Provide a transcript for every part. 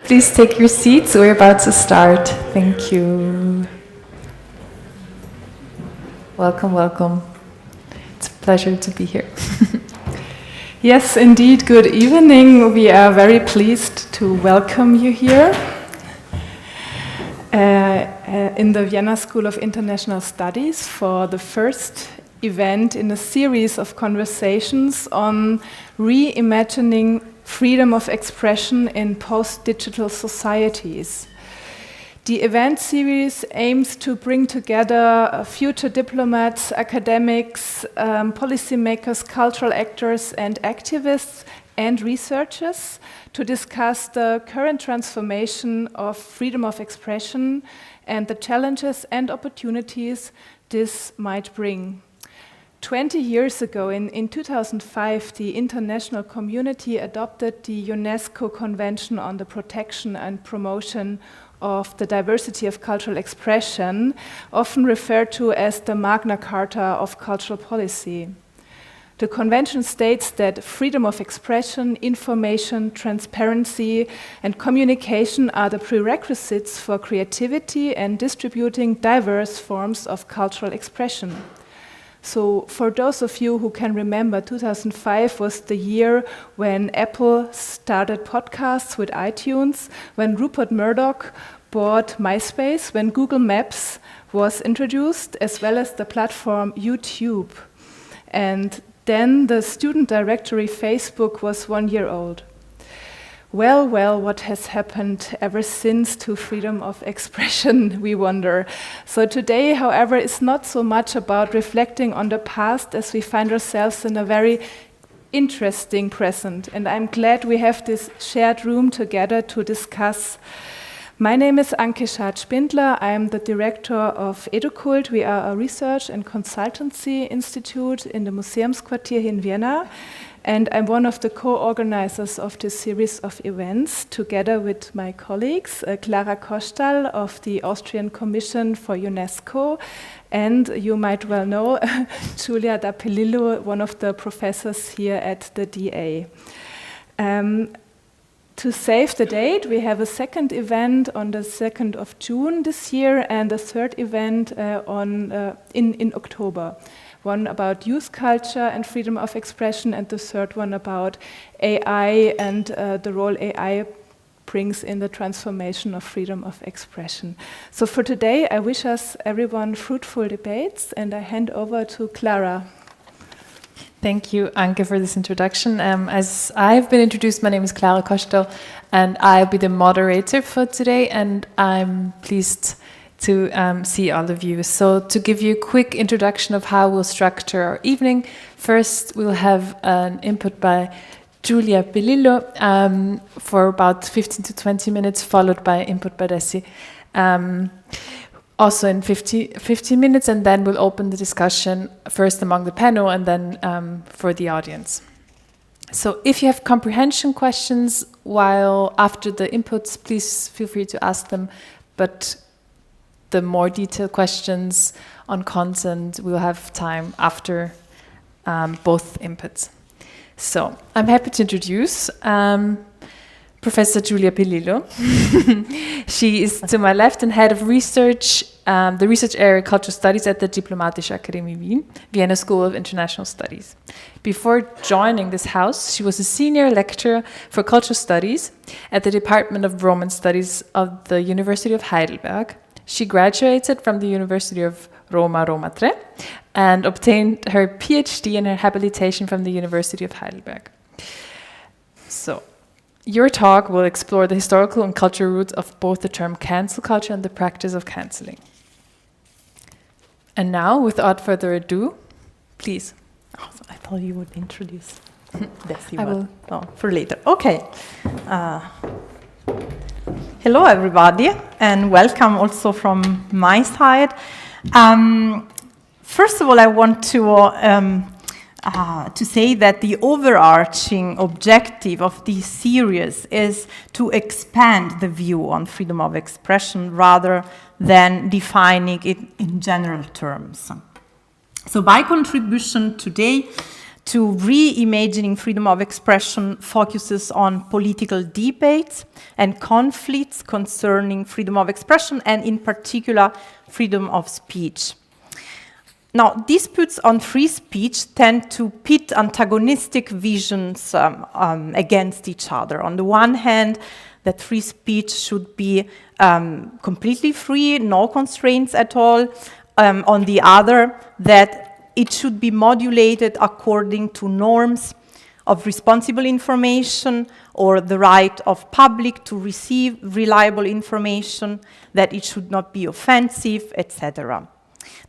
Please take your seats. We're about to start. Thank you. Welcome, welcome. It's a pleasure to be here. Yes, indeed. Good evening. We are very pleased to welcome you here in the Vienna School of International Studies for the first event in a series of conversations on reimagining freedom of expression in post-digital societies. The event series aims to bring together future diplomats, academics, policymakers, cultural actors, and activists and researchers to discuss the current transformation of freedom of expression and the challenges and opportunities this might bring. 20 years ago, in 2005, the international community adopted the UNESCO Convention on the Protection and Promotion of the Diversity of Cultural Expression, often referred to as the Magna Carta of Cultural Policy. The convention states that freedom of expression, information, transparency, and communication are the prerequisites for creativity and distributing diverse forms of cultural expression. So for those of you who can remember, 2005 was the year when Apple started podcasts with iTunes, when Rupert Murdoch bought MySpace, when Google Maps was introduced, as well as the platform YouTube. And then the student directory Facebook was 1 year old. Well, what has happened ever since to freedom of expression, we wonder. So today, however, is not so much about reflecting on the past as we find ourselves in a very interesting present. And I'm glad we have this shared room together to discuss. My name is Anke Schad-Spindler. I am the director of EDUCULT. We are a research and consultancy institute in the Museumsquartier here in Vienna. And I'm one of the co-organizers of this series of events, together with my colleagues, Clara Kostal of the Austrian Commission for UNESCO, and you might well know, Giulia D'Apelillo, one of the professors here at the DA. To save the date, we have a second event on the 2nd of June this year, and a third event in October. One about youth culture and freedom of expression, and the third one about AI and the role AI brings in the transformation of freedom of expression. So for today, I wish us everyone fruitful debates, and I hand over to Clara. Thank you, Anke, for this introduction. As I've been introduced, my name is Clara Kostal, and I'll be the moderator for today, and I'm pleased to see all of you. So to give you a quick introduction of how we'll structure our evening, first we'll have an input by Giulia D'Apelillo for about 15 to 20 minutes, followed by input by Dessy. Also in 15 minutes, and then we'll open the discussion first among the panel and then for the audience. So if you have comprehension questions after the inputs, please feel free to ask them, but the more detailed questions on content, we'll have time after both inputs. So I'm happy to introduce Professor Giulia D'Apelillo. She is to my left and head of research, the research area Cultural Studies at the Diplomatische Akademie Wien, Vienna School of International Studies. Before joining this house, she was a senior lecturer for cultural studies at the Department of Roman Studies of the University of Heidelberg. She graduated from the University of Roma Tre and obtained her PhD and her habilitation from the University of Heidelberg. So, your talk will explore the historical and cultural roots of both the term cancel culture and the practice of cancelling. And now, without further ado, please. Oh, so I thought you would introduce Dessy. I will. Oh, for later. Okay. Hello, everybody, and welcome also from my side. First of all, I want to say that the overarching objective of this series is to expand the view on freedom of expression rather than defining it in general terms. So my contribution today to reimagining freedom of expression focuses on political debates and conflicts concerning freedom of expression and in particular freedom of speech. Now, disputes on free speech tend to pit antagonistic visions against each other. On the one hand, that free speech should be completely free, no constraints at all. On the other, that it should be modulated according to norms of responsible information or the right of public to receive reliable information, that it should not be offensive, etc.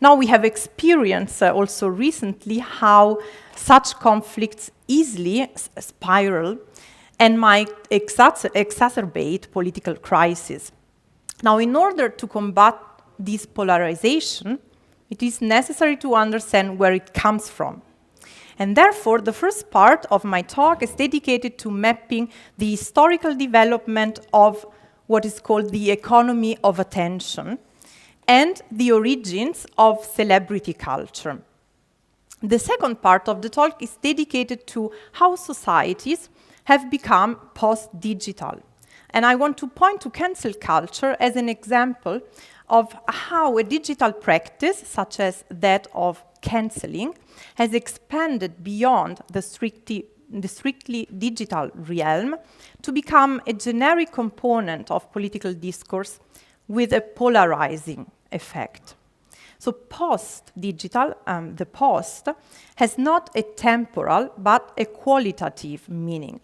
Now we have experienced also recently how such conflicts easily spiral and might exacerbate political crises. Now, in order to combat this polarization, it is necessary to understand where it comes from. And therefore, the first part of my talk is dedicated to mapping the historical development of what is called the economy of attention and the origins of celebrity culture. The second part of the talk is dedicated to how societies have become post-digital. And I want to point to cancel culture as an example of how a digital practice, such as that of cancelling, has expanded beyond the strictly digital realm to become a generic component of political discourse with a polarizing effect. So post-digital, the post, has not a temporal but a qualitative meaning.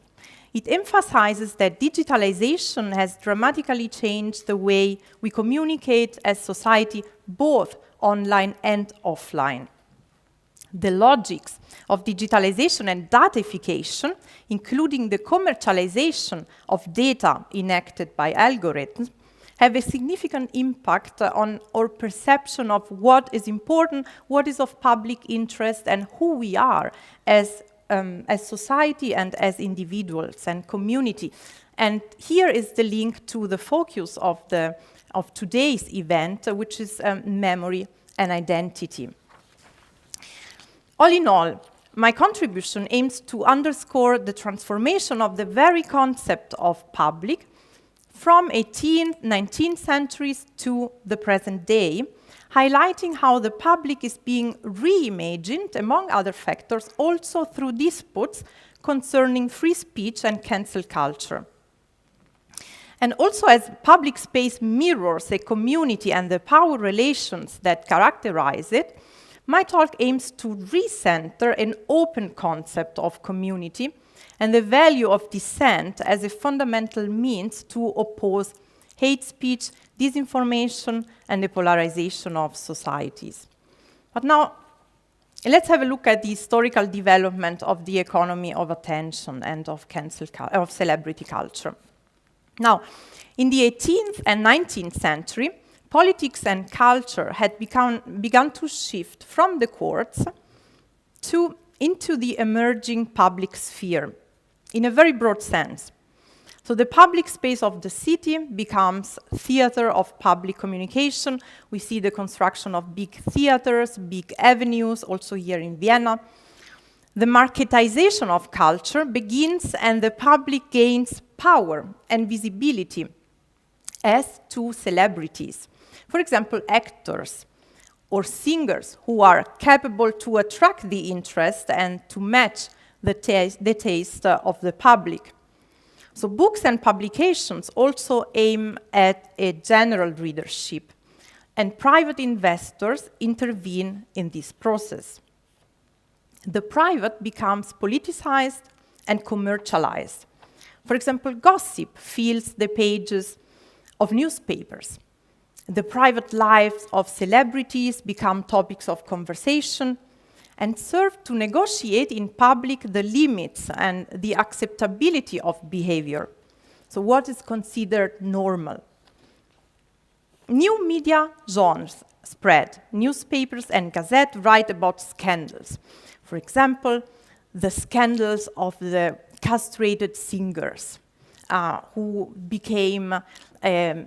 It emphasizes that digitalization has dramatically changed the way we communicate as society, both online and offline. The logics of digitalization and datification, including the commercialization of data enacted by algorithms, have a significant impact on our perception of what is important, what is of public interest, and who we are as society and as individuals and community. And here is the link to the focus of today's event, which is memory and identity. All in all, my contribution aims to underscore the transformation of the very concept of public from 18th, 19th centuries to the present day, highlighting how the public is being reimagined, among other factors, also through disputes concerning free speech and cancel culture. And also as public space mirrors a community and the power relations that characterize it, my talk aims to recenter an open concept of community and the value of dissent as a fundamental means to oppose hate speech, disinformation, and the polarization of societies. But now, let's have a look at the historical development of the economy of attention and of celebrity culture. Now, in the 18th and 19th century, politics and culture had begun to shift from the courts into the emerging public sphere, in a very broad sense. So the public space of the city becomes theater of public communication. We see the construction of big theaters, big avenues, also here in Vienna. The marketization of culture begins and the public gains power and visibility as to celebrities. For example, actors or singers who are capable to attract the interest and to match the taste of the public. So books and publications also aim at a general readership, and private investors intervene in this process. The private becomes politicized and commercialized. For example, gossip fills the pages of newspapers. The private lives of celebrities become topics of conversation and serve to negotiate in public the limits and the acceptability of behavior. So what is considered normal? New media genres spread. Newspapers and gazettes write about scandals. For example, the scandals of the castrated singers, who became a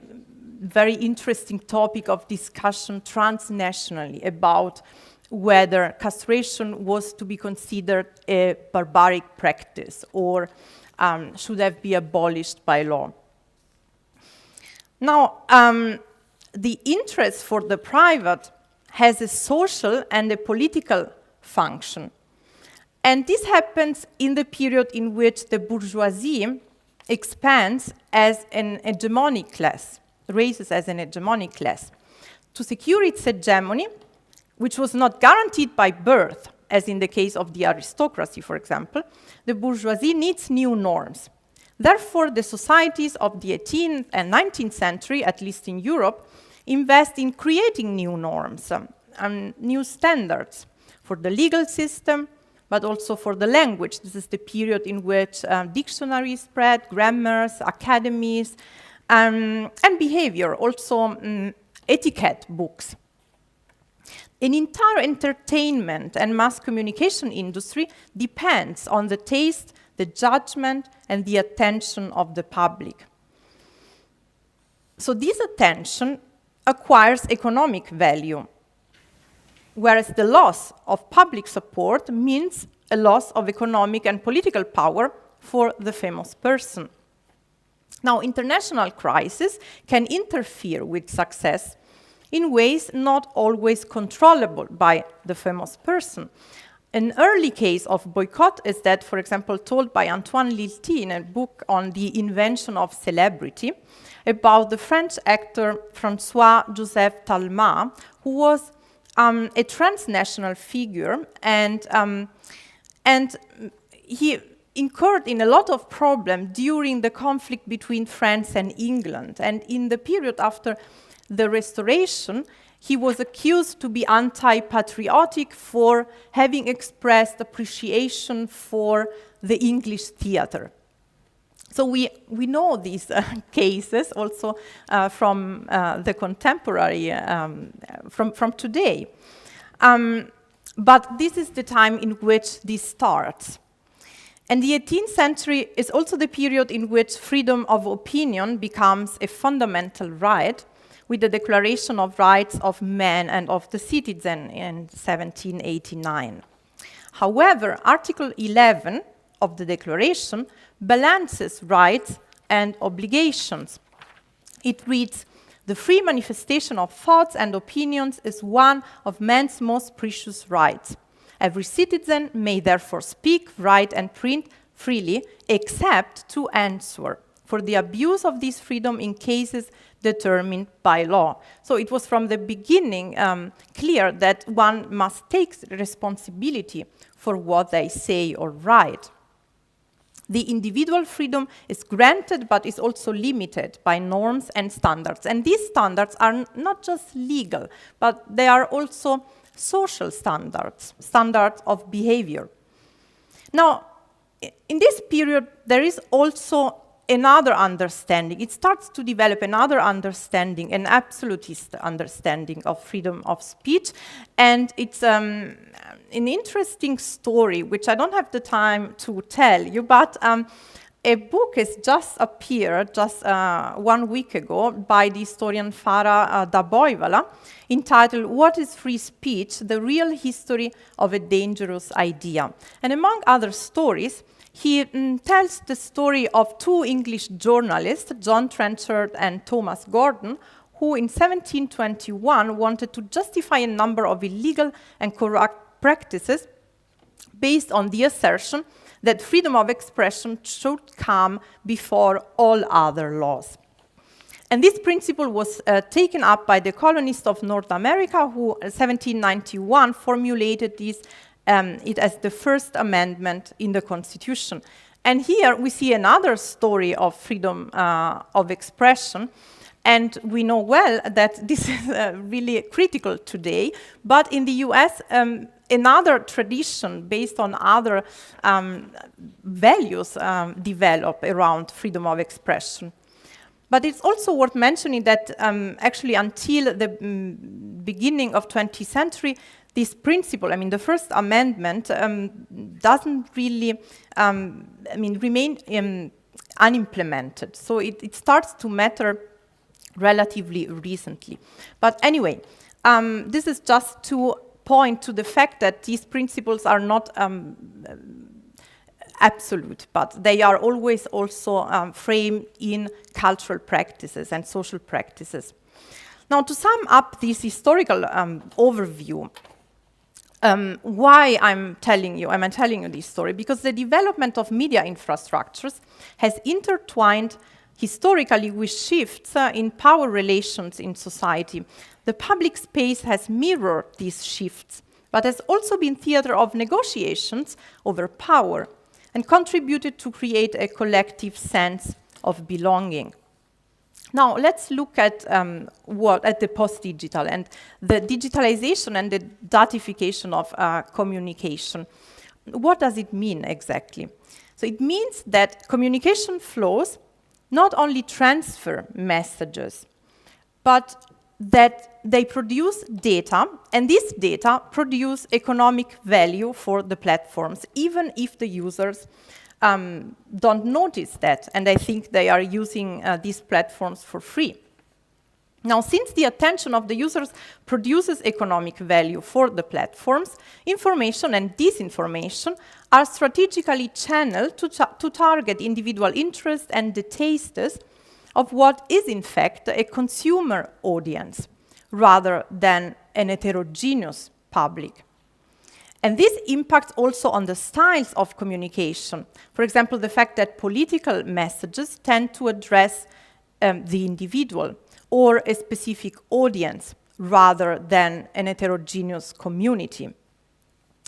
very interesting topic of discussion transnationally about whether castration was to be considered a barbaric practice or should have been abolished by law. Now, the interest for the private has a social and a political function. And this happens in the period in which the bourgeoisie expands as an hegemonic class, raises as an hegemonic class. To secure its hegemony, which was not guaranteed by birth, as in the case of the aristocracy, for example, the bourgeoisie needs new norms. Therefore, the societies of the 18th and 19th century, at least in Europe, invest in creating new norms and new standards for the legal system, but also for the language. This is the period in which dictionaries spread, grammars, academies, and behavior, also etiquette books. An entire entertainment and mass communication industry depends on the taste, the judgment, and the attention of the public. So this attention acquires economic value, whereas the loss of public support means a loss of economic and political power for the famous person. Now, international crises can interfere with success in ways not always controllable by the famous person. An early case of boycott is that, for example, told by Antoine Lilti in a book on the invention of celebrity about the French actor François-Joseph Talma, who was a transnational figure, and he incurred in a lot of problems during the conflict between France and England. And in the period after the Restoration, he was accused to be anti-patriotic for having expressed appreciation for the English theater. So we know these cases also from the contemporary, from today. But this is the time in which this starts. And the 18th century is also the period in which freedom of opinion becomes a fundamental right, with the Declaration of Rights of Man and of the Citizen in 1789. However, Article 11 of the Declaration balances rights and obligations. It reads, "The free manifestation of thoughts and opinions is one of man's most precious rights. Every citizen may therefore speak, write, and print freely, except to answer for the abuse of this freedom in cases determined by law." So it was from the beginning clear that one must take responsibility for what they say or write. The individual freedom is granted, but is also limited by norms and standards. And these standards are not just legal, but they are also social standards, standards of behavior. Now, in this period, there is also another understanding. It starts to develop another understanding, an absolutist understanding of freedom of speech. And it's an interesting story, which I don't have the time to tell you, but a book has just appeared just 1 week ago by the historian Farah Daboivala, entitled "What is Free Speech? The Real History of a Dangerous Idea." And among other stories, he tells the story of two English journalists, John Trenchard and Thomas Gordon, who in 1721 wanted to justify a number of illegal and corrupt practices based on the assertion that freedom of expression should come before all other laws. And this principle was taken up by the colonists of North America, who in 1791 formulated this it as the First Amendment in the Constitution. And here we see another story of freedom of expression. And we know well that this is really critical today. But in the US, another tradition based on other values develop around freedom of expression. But it's also worth mentioning that actually until the beginning of 20th century, this principle, I mean, the First Amendment doesn't really, remain unimplemented. So it starts to matter relatively recently. But anyway, this is just to point to the fact that these principles are not absolute, but they are always also framed in cultural practices and social practices. Now, to sum up this historical overview, why I'm telling you this story? Because the development of media infrastructures has intertwined historically with shifts in power relations in society. The public space has mirrored these shifts, but has also been theater of negotiations over power and contributed to create a collective sense of belonging. Now, let's look at the post-digital and the digitalization and the datification of communication. What does it mean exactly? So it means that communication flows not only transfer messages, but that they produce data, and this data produce economic value for the platforms, even if the users don't notice that, and I think they are using these platforms for free. Now, since the attention of the users produces economic value for the platforms, information and disinformation are strategically channeled to target individual interests and the tastes of what is in fact a consumer audience, rather than an heterogeneous public. And this impacts also on the styles of communication. For example, the fact that political messages tend to address the individual or a specific audience rather than an heterogeneous community.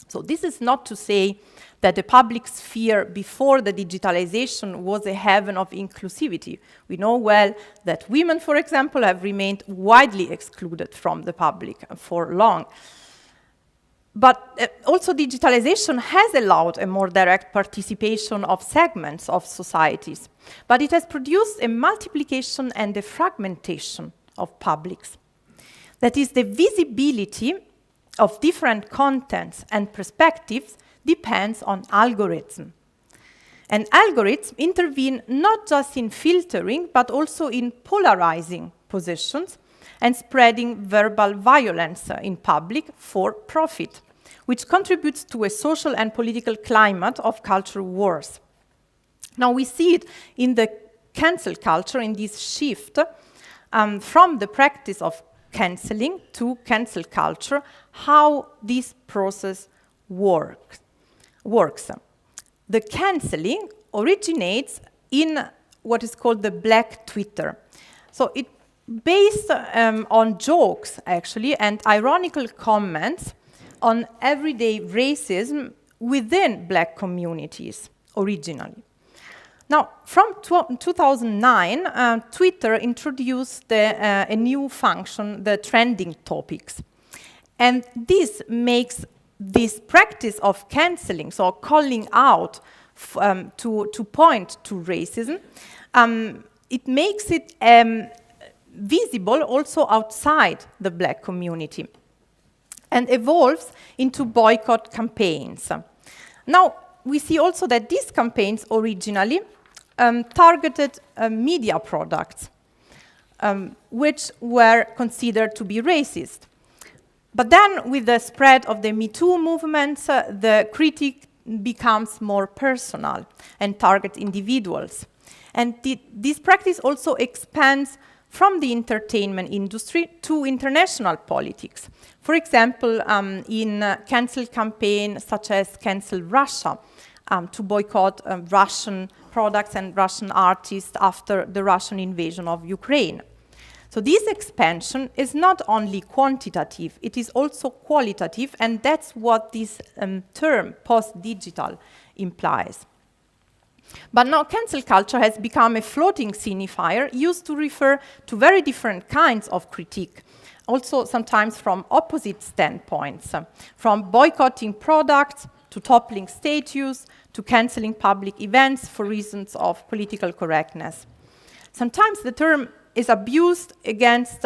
So this is not to say that the public sphere before the digitalization was a heaven of inclusivity. We know well that women, for example, have remained widely excluded from the public for long. But also digitalization has allowed a more direct participation of segments of societies, but it has produced a multiplication and a fragmentation of publics. That is, the visibility of different contents and perspectives depends on algorithm. And algorithms intervene not just in filtering, but also in polarizing positions and spreading verbal violence in public for profit, which contributes to a social and political climate of culture wars. Now we see it in the cancel culture, in this shift from the practice of canceling to cancel culture, how this process works. The canceling originates in what is called the Black Twitter. So it based on jokes, actually, and ironical comments on everyday racism within Black communities originally. Now, from 2009, Twitter introduced a new function, the trending topics. And this makes this practice of canceling, so calling out to point to racism, it makes it visible also outside the Black community and evolves into boycott campaigns. Now, we see also that these campaigns originally targeted media products, which were considered to be racist. But then, with the spread of the Me Too movement, the critique becomes more personal and targets individuals. And this practice also expands from the entertainment industry to international politics. For example, in cancel campaigns such as Cancel Russia, to boycott Russian products and Russian artists after the Russian invasion of Ukraine. So this expansion is not only quantitative, it is also qualitative, and that's what this term post-digital implies. But now cancel culture has become a floating signifier used to refer to very different kinds of critique, also sometimes from opposite standpoints, from boycotting products to toppling statues to canceling public events for reasons of political correctness. Sometimes the term is abused against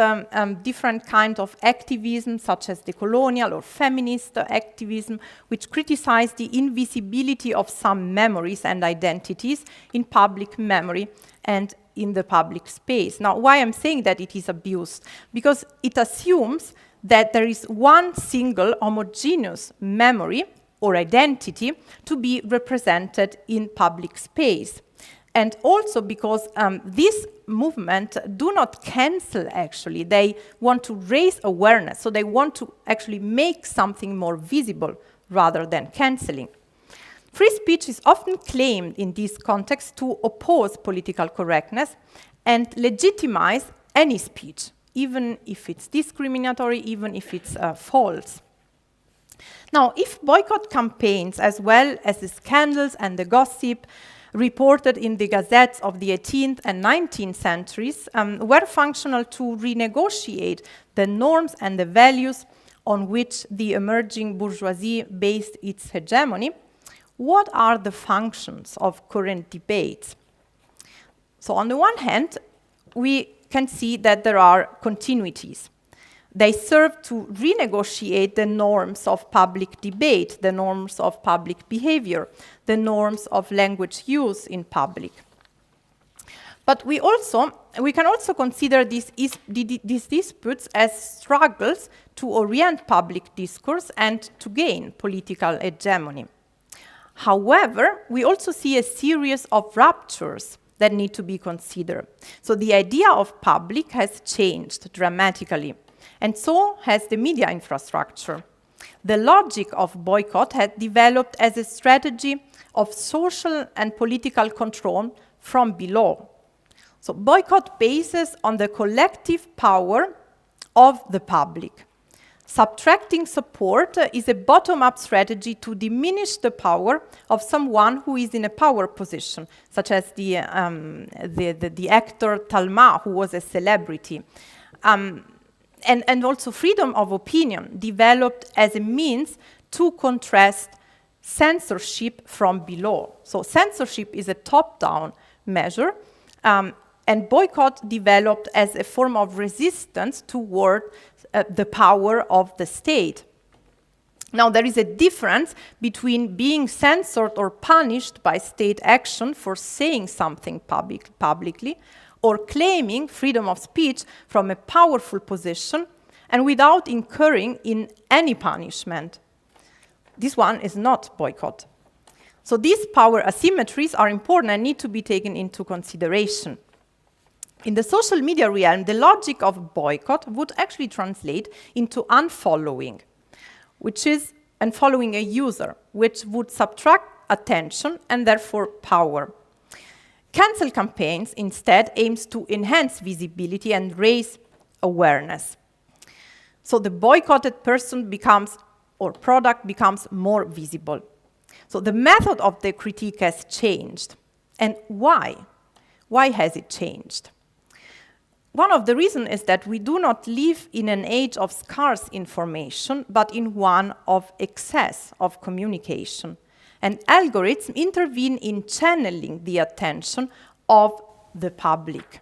different kinds of activism, such as decolonial or feminist activism, which criticize the invisibility of some memories and identities in public memory and in the public space. Now, why I'm saying that it is abused? Because it assumes that there is one single homogeneous memory or identity to be represented in public space. And also because this movement do not cancel, actually. They want to raise awareness. So they want to actually make something more visible rather than canceling. Free speech is often claimed in this context to oppose political correctness and legitimize any speech, even if it's discriminatory, even if it's false. Now, if boycott campaigns, as well as the scandals and the gossip reported in the gazettes of the 18th and 19th centuries, were functional to renegotiate the norms and the values on which the emerging bourgeoisie based its hegemony, what are the functions of current debates? So on the one hand, we can see that there are continuities. They serve to renegotiate the norms of public debate, the norms of public behavior, the norms of language use in public. But we can also consider these disputes as struggles to orient public discourse and to gain political hegemony. However, we also see a series of ruptures that need to be considered. So the idea of public has changed dramatically, and so has the media infrastructure. The logic of boycott had developed as a strategy of social and political control from below. So boycott bases on the collective power of the public. Subtracting support is a bottom-up strategy to diminish the power of someone who is in a power position, such as the actor Talma, who was a celebrity. And also freedom of opinion developed as a means to contrast censorship from below. So censorship is a top-down measure, and boycott developed as a form of resistance toward the power of the state. Now, there is a difference between being censored or punished by state action for saying something publicly, or claiming freedom of speech from a powerful position and without incurring in any punishment. This one is not boycott. So these power asymmetries are important and need to be taken into consideration. In the social media realm, the logic of boycott would actually translate into unfollowing, which is unfollowing a user, which would subtract attention and therefore power. Cancel campaigns instead aims to enhance visibility and raise awareness. So the boycotted person becomes, or product becomes, more visible. So the method of the critique has changed. And why? Why has it changed? One of the reasons is that we do not live in an age of scarce information, but in one of excess of communication. And algorithms intervene in channeling the attention of the public.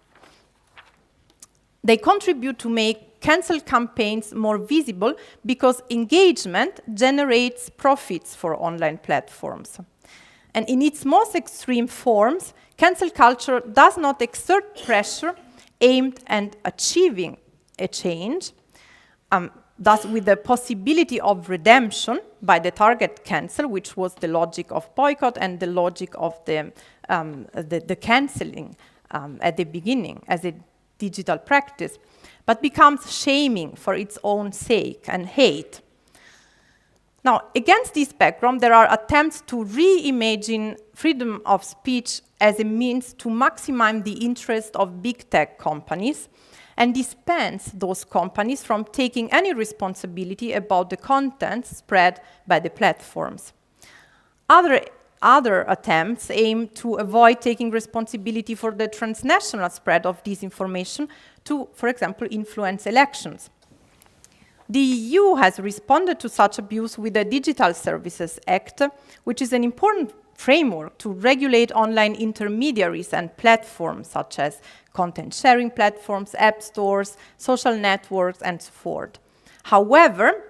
They contribute to make cancel campaigns more visible because engagement generates profits for online platforms. And in its most extreme forms, cancel culture does not exert pressure aimed at achieving a change, thus with the possibility of redemption by the target cancel, which was the logic of boycott and the logic of the canceling at the beginning as a digital practice, but becomes shaming for its own sake and hate. Now, against this background, there are attempts to reimagine freedom of speech as a means to maximize the interest of big tech companies and dispense those companies from taking any responsibility about the content spread by the platforms. Other attempts aim to avoid taking responsibility for the transnational spread of disinformation to, for example, influence elections. The EU has responded to such abuse with the Digital Services Act, which is an important framework to regulate online intermediaries and platforms such as content sharing platforms, app stores, social networks, and so forth. However,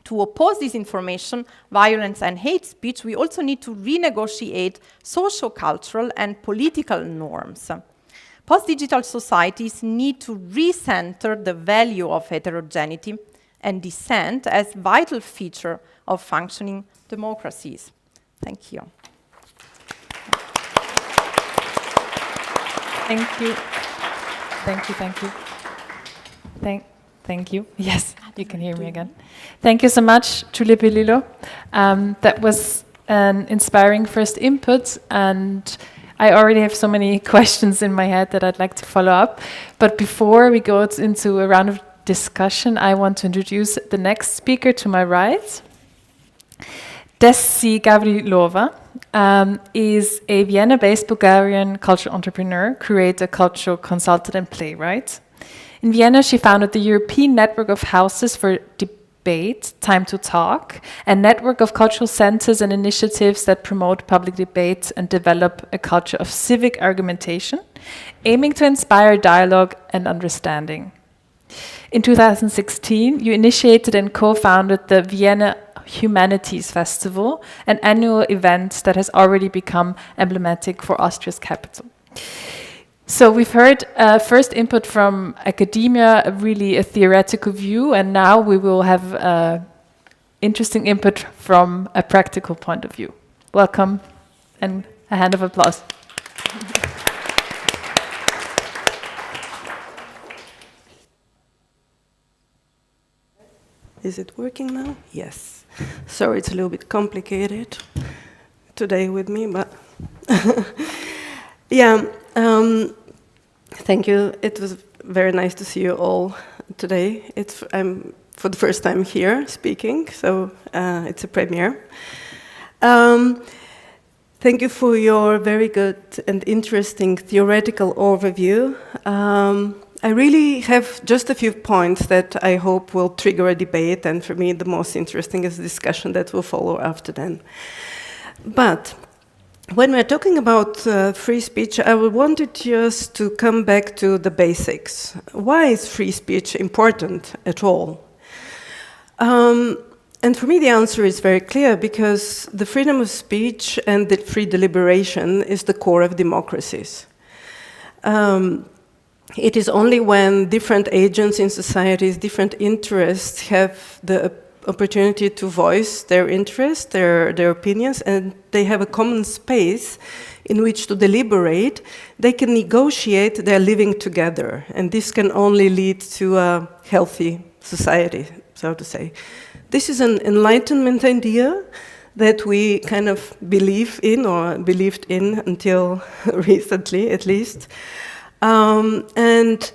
to oppose disinformation, violence, and hate speech, we also need to renegotiate socio-cultural and political norms. Post-digital societies need to recenter the value of heterogeneity and dissent as vital feature of functioning democracies. Thank you. Thank you. Thank you, thank you. Thank you. Yes, you can hear me again. Thank you so much, Giulia Pellillo. That was an inspiring first input, and I already have so many questions in my head that I'd like to follow up. But before we go into a round of discussion, I want to introduce the next speaker to my right. Dessy Gavrilova is a Vienna-based Bulgarian cultural entrepreneur, curator, cultural consultant, and playwright. In Vienna, she founded the European Network of Houses for Debate, Time to Talk, a network of cultural centers and initiatives that promote public debate and develop a culture of civic argumentation, aiming to inspire dialogue and understanding. In 2016, you initiated and co-founded the Vienna Humanities Festival, an annual event that has already become emblematic for Austria's capital. So we've heard first input from academia, really a theoretical view, and now we will have interesting input from a practical point of view. Welcome, and a hand of applause. Is it working now? Yes. Sorry, it's a little bit complicated today with me, but yeah. Thank you. It was very nice to see you all today. I'm for the first time here speaking, so it's a premiere. Thank you for your very good and interesting theoretical overview. I really have just a few points that I hope will trigger a debate, and for me the most interesting is the discussion that will follow after then. But when we're talking about free speech, I wanted just to come back to the basics. Why is free speech important at all? And for me the answer is very clear, because the freedom of speech and the free deliberation is the core of democracies. It is only when different agents in societies, different interests have the opportunity to voice their interests, their opinions, and they have a common space in which to deliberate, they can negotiate their living together. And this can only lead to a healthy society, so to say. This is an Enlightenment idea that we kind of believe in, or believed in until recently at least. And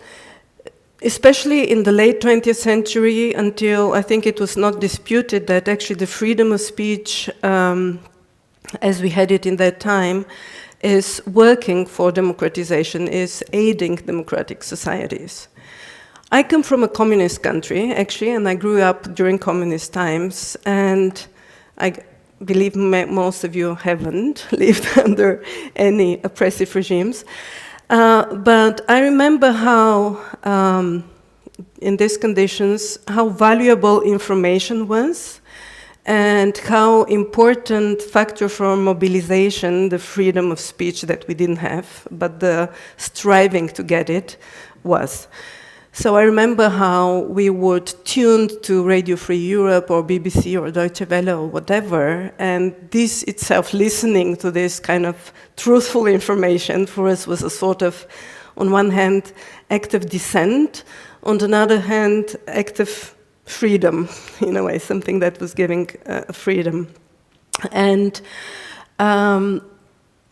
especially in the late 20th century, until I think it was not disputed that actually the freedom of speech, as we had it in that time, is working for democratization, is aiding democratic societies. I come from a communist country, actually, and I grew up during communist times, and I believe most of you haven't lived under any oppressive regimes. But I remember how, in these conditions, how valuable information was, and how important factor for mobilization, the freedom of speech that we didn't have, but the striving to get it was. So I remember how we would tune to Radio Free Europe or BBC or Deutsche Welle or whatever, and this itself, listening to this kind of truthful information for us was a sort of, on one hand, act of dissent, on the other hand, act of freedom, in a way, something that was giving freedom. And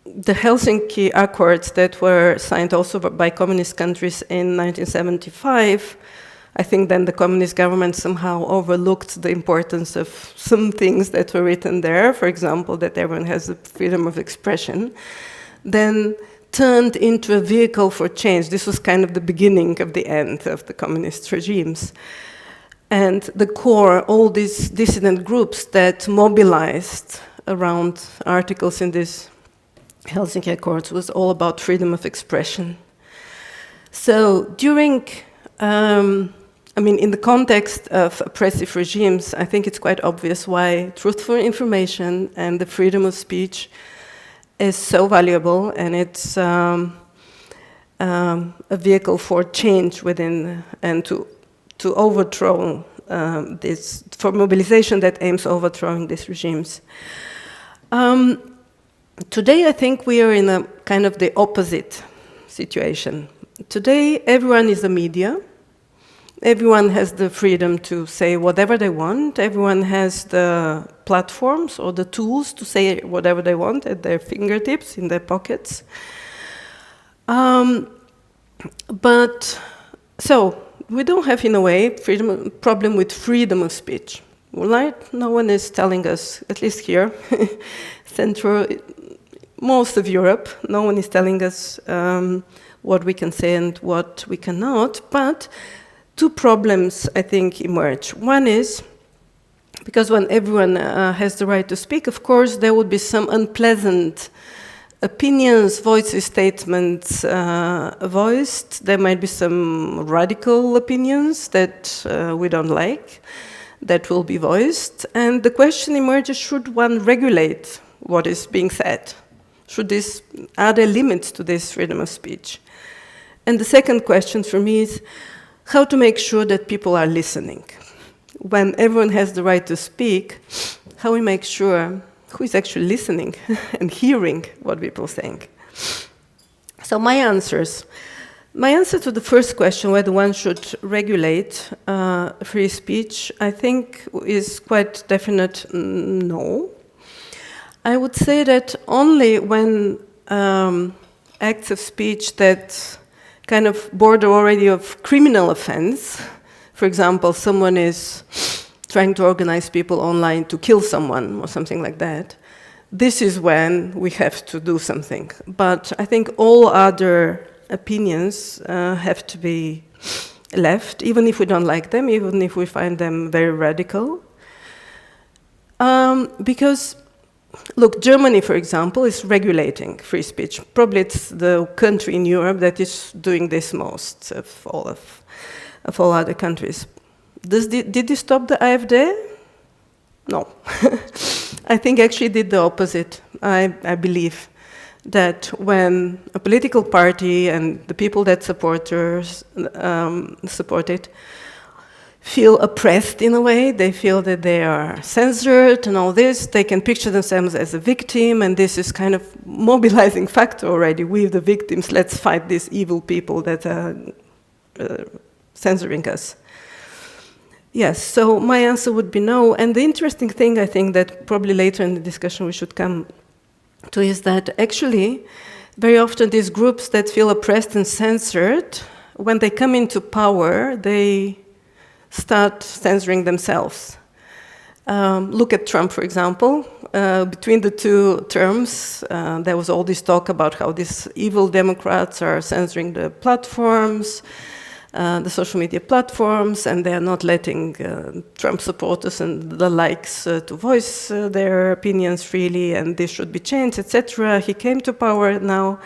the Helsinki Accords that were signed also by communist countries in 1975, I think then the communist government somehow overlooked the importance of some things that were written there, for example, that everyone has the freedom of expression, then turned into a vehicle for change. This was kind of the beginning of the end of the communist regimes. And the core, all these dissident groups that mobilized around articles in this Helsinki Accords was all about freedom of expression. So during, in the context of oppressive regimes, I think it's quite obvious why truthful information and the freedom of speech is so valuable, and it's a vehicle for change within and to overthrow this, for mobilization that aims overthrowing these regimes. Today, I think we are in a kind of the opposite situation. Today, everyone is a media. Everyone has the freedom to say whatever they want. Everyone has the platforms or the tools to say whatever they want at their fingertips, in their pockets. But so we don't have, in a way, problem with freedom of speech. Right? No one is telling us, at least here, most of Europe, no one is telling us what we can say and what we cannot. But two problems, I think, emerge. One is, because when everyone has the right to speak, of course, there would be some unpleasant opinions, voices, statements voiced. There might be some radical opinions that we don't like that will be voiced. And the question emerges, should one regulate what is being said? Are there limits to this freedom of speech? And the second question for me is how to make sure that people are listening. When everyone has the right to speak, how we make sure who is actually listening and hearing what people are saying. So my answer to the first question, whether one should regulate free speech, I think is quite definite no. I would say that only when acts of speech that kind of border already of criminal offense, for example, someone is trying to organize people online to kill someone or something like that, this is when we have to do something. But I think all other opinions have to be left, even if we don't like them, even if we find them very radical. Because, look, Germany, for example, is regulating free speech. Probably it's the country in Europe that is doing this most of all other countries. Did they stop the AfD? No. I think actually did the opposite. I believe that when a political party and the people that support it feel oppressed in a way, they feel that they are censored and all this, they can picture themselves as a victim, and this is kind of mobilizing factor already. We, the victims, let's fight these evil people that are censoring us. Yes, so my answer would be no. And the interesting thing, I think, that probably later in the discussion we should come to is that actually very often these groups that feel oppressed and censored, when they come into power, they start censoring themselves. Look at Trump, for example. Between the two terms, there was all this talk about how these evil Democrats are censoring the platforms, the social media platforms, and they are not letting Trump supporters and the likes to voice their opinions freely, and this should be changed, etc. He came to power now,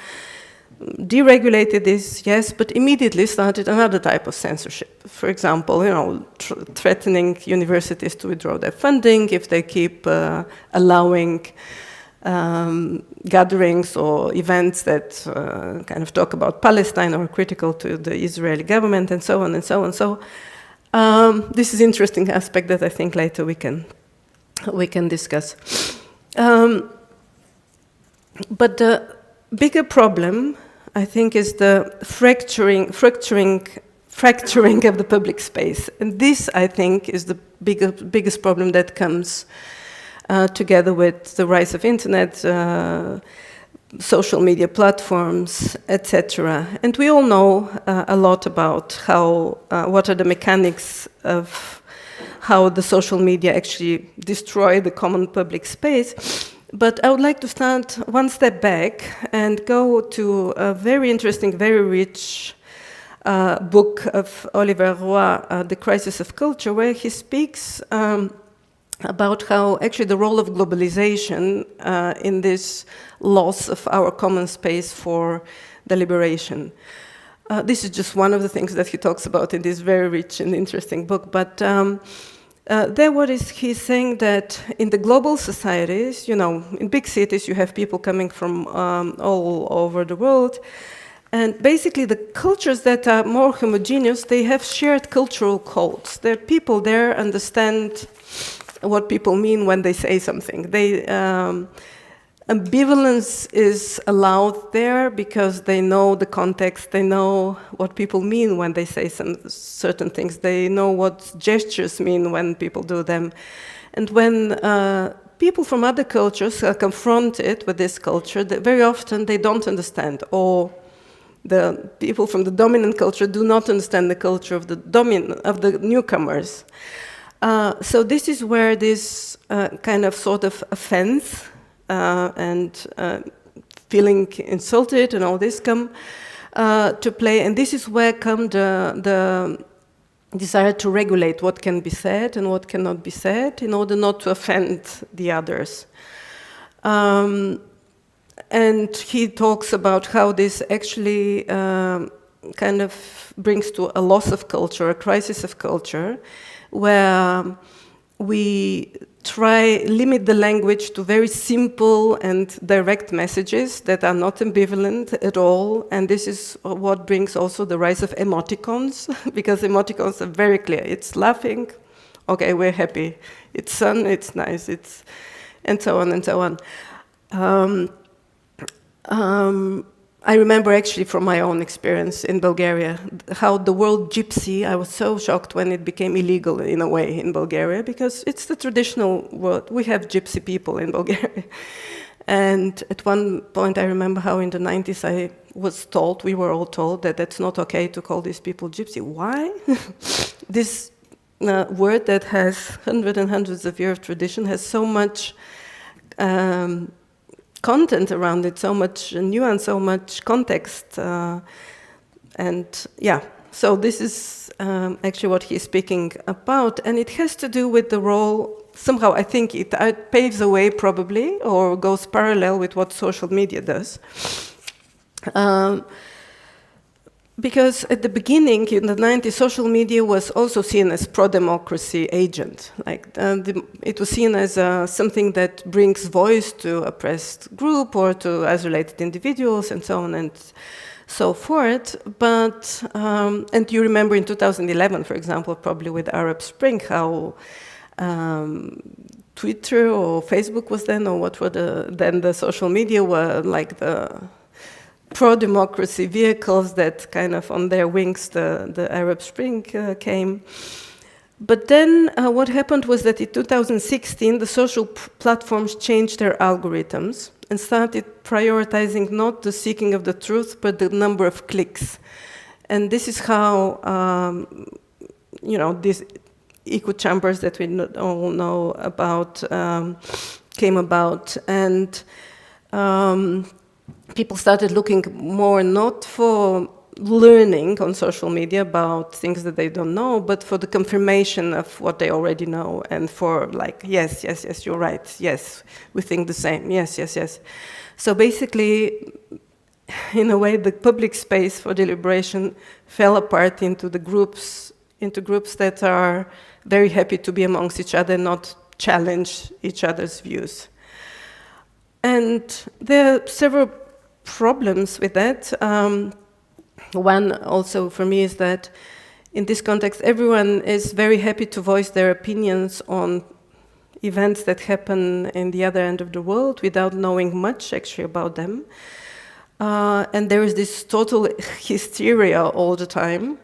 deregulated this, yes, but immediately started another type of censorship. For example, threatening universities to withdraw their funding if they keep allowing gatherings or events that kind of talk about Palestine or critical to the Israeli government, and so on and so on. So this is an interesting aspect that I think later we can discuss. But the bigger problem, I think, is the fracturing of the public space, and this, I think, is the biggest problem that comes together with the rise of internet, social media platforms, etc. And we all know a lot about what are the mechanics of how the social media actually destroy the common public space. But I would like to start one step back and go to a very interesting, very rich book of Oliver Roy, The Crisis of Culture, where he speaks about how actually the role of globalization in this loss of our common space for deliberation. This is just one of the things that he talks about in this very rich and interesting book, but he's saying that in the global societies, in big cities you have people coming from all over the world, And basically the cultures that are more homogeneous, they have shared cultural codes. The people there understand what people mean when they say something. Ambivalence is allowed there because they know the context, they know what people mean when they say certain things, they know what gestures mean when people do them. And when people from other cultures are confronted with this culture, very often they don't understand, or the people from the dominant culture do not understand the culture of the newcomers. So this is where this kind of sort of offense and feeling insulted and all this come to play, and this is where come the desire to regulate what can be said and what cannot be said in order not to offend the others. And he talks about how this actually kind of brings to a loss of culture, a crisis of culture, where we limit the language to very simple and direct messages that are not ambivalent at all. And this is what brings also the rise of emoticons, because emoticons are very clear. It's laughing, okay, we're happy. It's sun, it's nice, and so on and so on. I remember actually from my own experience in Bulgaria, how the word gypsy, I was so shocked when it became illegal in a way in Bulgaria, because it's the traditional word. We have gypsy people in Bulgaria. And at one point I remember how in the 90s we were all told that that's not okay to call these people gypsy. Why? This word that has hundreds and hundreds of years of tradition has so much content around it, so much nuance, so much context, and yeah, so this is actually what he's speaking about, and it has to do with the role, somehow I think it paves the way probably, or goes parallel with what social media does. Because at the beginning, in the 90s, social media was also seen as pro-democracy agent. Like it was seen as something that brings voice to oppressed group or to isolated individuals and so on and so forth. But, and you remember in 2011, for example, probably with Arab Spring, how Twitter or Facebook was then, or what were then the social media were like the pro-democracy vehicles that kind of on their wings the Arab Spring came. But then what happened was that in 2016 the social platforms changed their algorithms and started prioritizing not the seeking of the truth but the number of clicks. And this is how these echo chambers that we all know about came about, and people started looking more not for learning on social media about things that they don't know, but for the confirmation of what they already know, and for like, yes, you're right, yes, we think the same, yes. So basically, in a way, the public space for deliberation fell apart into groups that are very happy to be amongst each other, not challenge each other's views. And there are several problems with that. One also for me is that in this context everyone is very happy to voice their opinions on events that happen in the other end of the world without knowing much actually about them. And there is this total hysteria all the time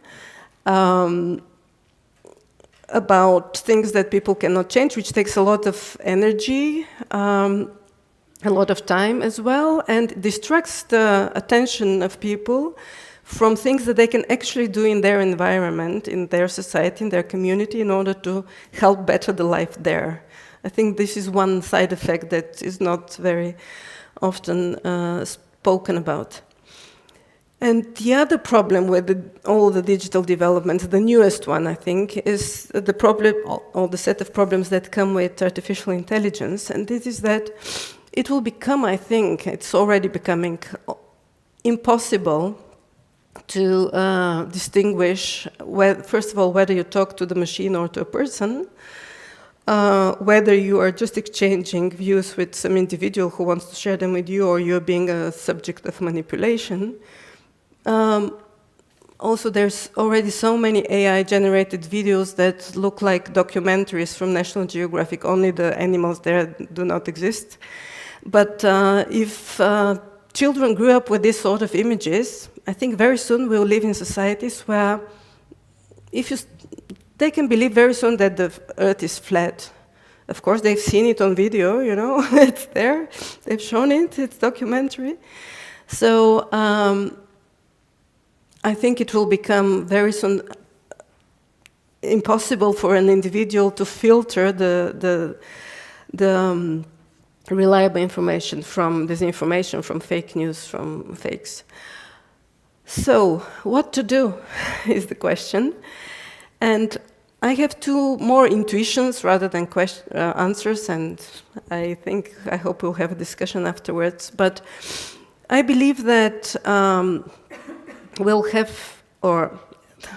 about things that people cannot change, which takes a lot of energy, a lot of time as well, and distracts the attention of people from things that they can actually do in their environment, in their society, in their community, in order to help better the life there. I think this is one side effect that is not very often spoken about. And the other problem with all the digital developments, the newest one, I think, is the problem, or the set of problems that come with artificial intelligence, and this is that it will become, I think, it's already becoming impossible to distinguish, first of all, whether you talk to the machine or to a person, whether you are just exchanging views with some individual who wants to share them with you, or you're being a subject of manipulation. Also, there's already so many AI-generated videos that look like documentaries from National Geographic, only the animals there do not exist. But if children grew up with this sort of images, I think very soon we'll live in societies where they can believe very soon that the Earth is flat. Of course, they've seen it on video, you know, it's there, they've shown it, it's documentary. So I think it will become very soon impossible for an individual to filter the reliable information from disinformation, from fake news, from fakes. So, what to do is the question. And I have two more intuitions rather than answers, and I hope we'll have a discussion afterwards. But I believe that we'll have, or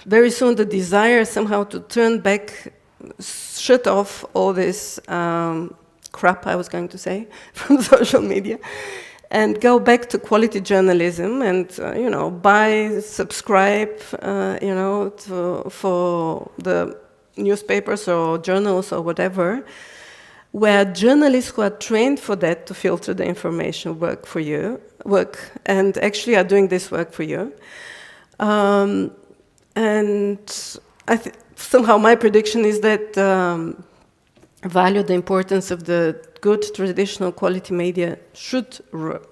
very soon, the desire somehow to turn back, shut off all this crap, I was going to say, from social media, and go back to quality journalism and, you know, buy, subscribe, you know, for the newspapers or journals or whatever, where journalists who are trained for that to filter the information work and actually are doing this work for you. And somehow my prediction is that value the importance of the good traditional quality media should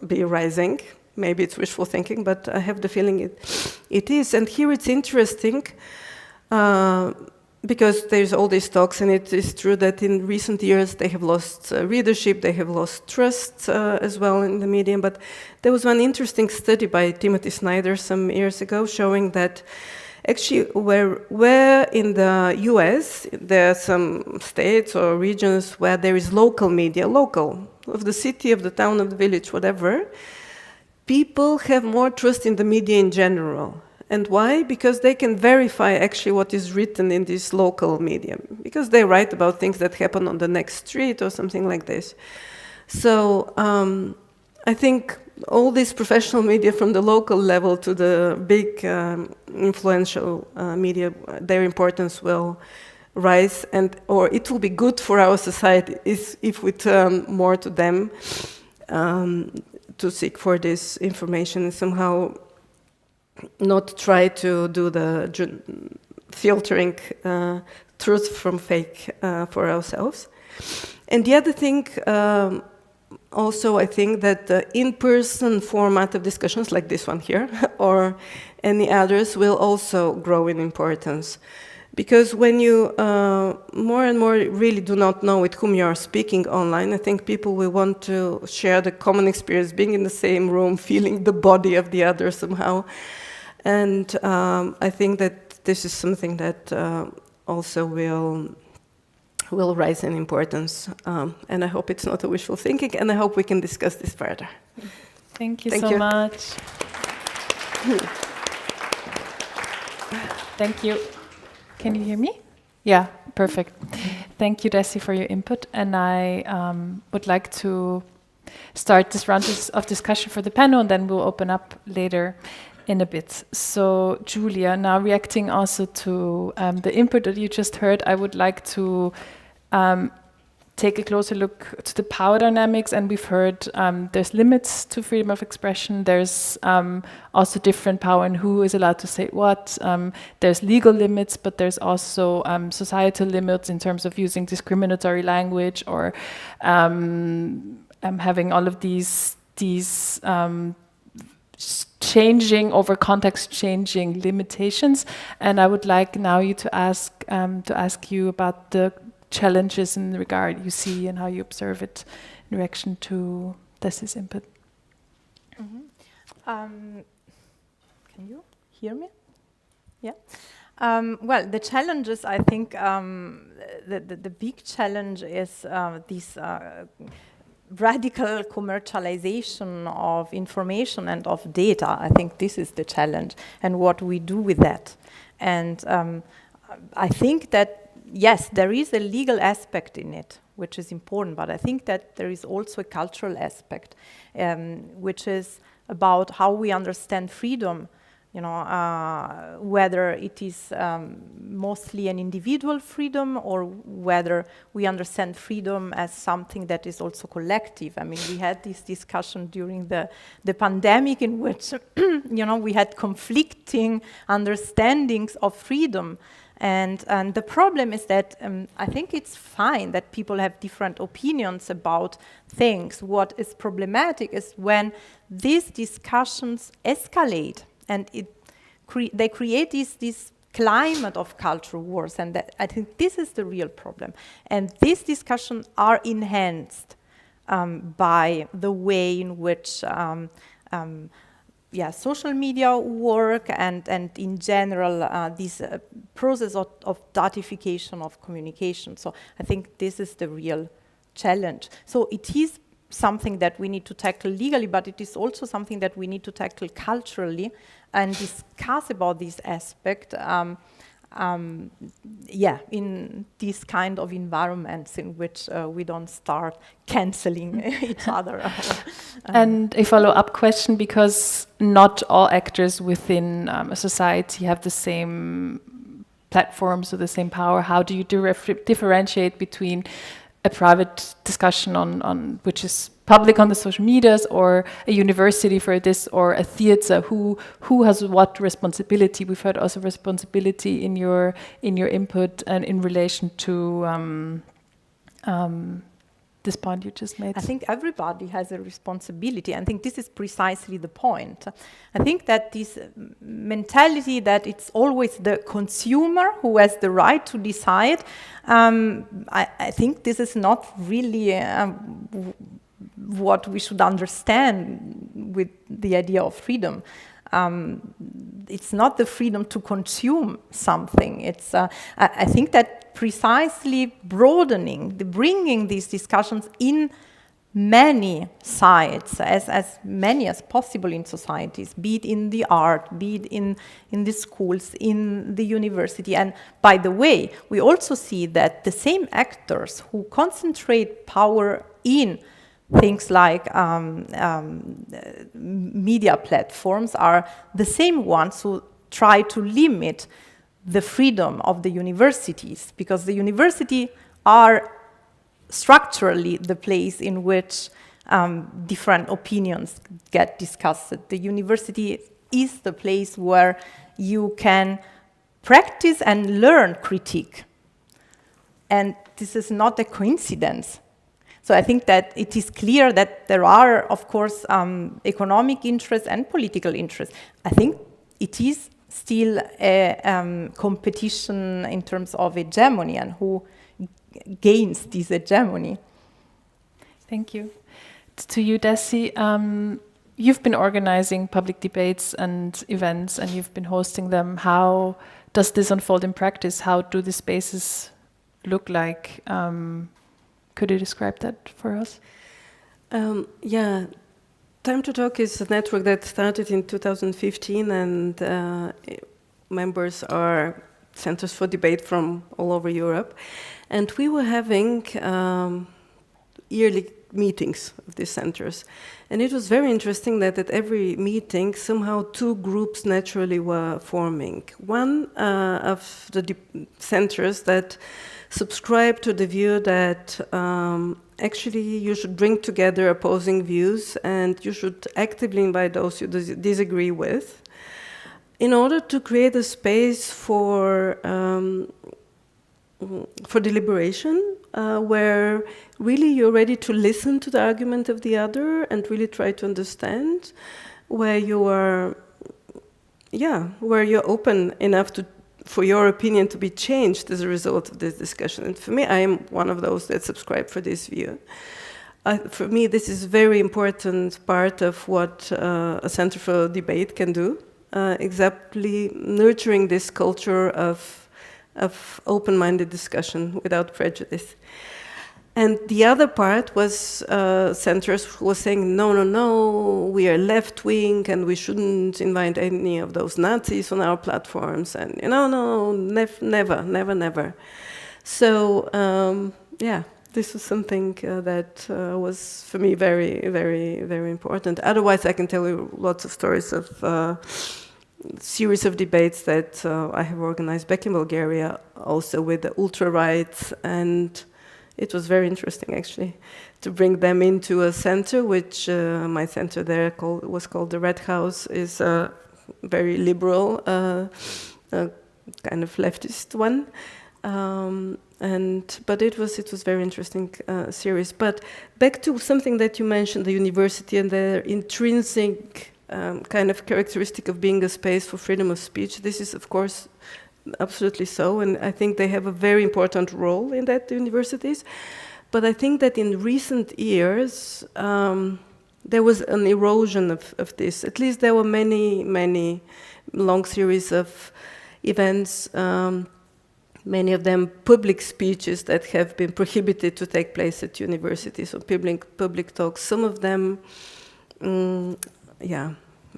be rising. Maybe it's wishful thinking, but I have the feeling it is. And here it's interesting because there's all these talks, and it is true that in recent years they have lost readership, they have lost trust as well in the media. But there was one interesting study by Timothy Snyder some years ago showing that actually where in the US there are some states or regions where there is local media, local, of the city, of the town, of the village, whatever, people have more trust in the media in general. And why? Because they can verify actually what is written in this local media, because they write about things that happen on the next street or something like this. So I think all this professional media from the local level to the big influential media, their importance will rise, or it will be good for our society if we turn more to them to seek for this information and somehow not try to do the filtering truth from fake for ourselves. And the other thing, also I think that the in-person format of discussions like this one here or any others will also grow in importance. Because when you more and more really do not know with whom you are speaking online, I think people will want to share the common experience, being in the same room, feeling the body of the other somehow. And I think that this is something that also will rise in importance. And I hope it's not a wishful thinking, and I hope we can discuss this further. Thank you so much. Thank you. Can you hear me? Yeah, perfect. Thank you, Dessy, for your input. And I would like to start this round of discussion for the panel, and then we'll open up later in a bit. So, Julia, now reacting also to the input that you just heard, I would like to take a closer look to the power dynamics. And we've heard there's limits to freedom of expression. There's also different power and who is allowed to say what. There's legal limits, but there's also societal limits in terms of using discriminatory language or having all of these changing over context changing limitations. And I would like now you to ask you about the challenges in the regard you see and how you observe it in reaction to Dessy's input. Can you hear me? Yeah. Well, the challenges, I think, the big challenge is this radical commercialization of information and of data. I think this is the challenge, and what we do with that. And I think that, yes, there is a legal aspect in it, which is important, but I think that there is also a cultural aspect, which is about how we understand freedom whether it is mostly an individual freedom or whether we understand freedom as something that is also collective. I mean, we had this discussion during the pandemic in which, we had conflicting understandings of freedom. And the problem is that I think it's fine that people have different opinions about things. What is problematic is when these discussions escalate and they create this climate of cultural wars, and I think this is the real problem. And these discussions are enhanced by the way in which social media work and in general this process of datification of communication. So I think this is the real challenge. So it is something that we need to tackle legally, but it is also something that we need to tackle culturally and discuss about this aspect in these kind of environments in which we don't start canceling each other. And a follow-up question, because not all actors within a society have the same platforms or the same power. How do you differentiate between a private discussion on which is public on the social medias, or a university for this, or a theater? Who has what responsibility? We've heard also responsibility in your input and in relation to this point you just made. I think everybody has a responsibility. I think this is precisely the point. I think that this mentality that it's always the consumer who has the right to decide, I think this is not really what we should understand with the idea of freedom. It's not the freedom to consume something. It's I think that precisely bringing these discussions in many sides, as many as possible in societies, be it in the art, be it in the schools, in the university. And by the way, we also see that the same actors who concentrate power in things like media platforms are the same ones who try to limit the freedom of the universities, because the university are structurally the place in which different opinions get discussed. The university is the place where you can practice and learn critique. And this is not a coincidence. So I think that it is clear that there are, of course, economic interests and political interests. I think it is still a competition in terms of hegemony and who gains this hegemony. Thank you. To you, Dessy, you've been organizing public debates and events, and you've been hosting them. How does this unfold in practice? How do the spaces look like? Could you describe that for us? Time to Talk is a network that started in 2015, and members are centers for debate from all over Europe. And we were having yearly meetings of these centers. And it was very interesting that at every meeting, somehow two groups naturally were forming. One of the centers that subscribe to the view that actually you should bring together opposing views and you should actively invite those you disagree with in order to create a space for deliberation where really you're ready to listen to the argument of the other and really try to understand, where you are, where you're open enough for your opinion to be changed as a result of this discussion. And for me, I am one of those that subscribe for this view. For me, this is a very important part of what a Center for Debate can do, exactly nurturing this culture of open-minded discussion without prejudice. And the other part was centers who were saying, no, we are left-wing and we shouldn't invite any of those Nazis on our platforms. And, no, never. So, this was something that was, for me, very, very, very important. Otherwise, I can tell you lots of stories of series of debates that I have organized back in Bulgaria, also with the ultra-right, and it was very interesting actually to bring them into a center, which my center there was called the Red House, is a very liberal, kind of leftist one. But it was very interesting series. But back to something that you mentioned, the university and the intrinsic kind of characteristic of being a space for freedom of speech. This is, of course, absolutely so, and I think they have a very important role in that universities. But I think that in recent years, there was an erosion of this. At least there were many long series of events, many of them public speeches that have been prohibited to take place at universities, or public talks. Some of them,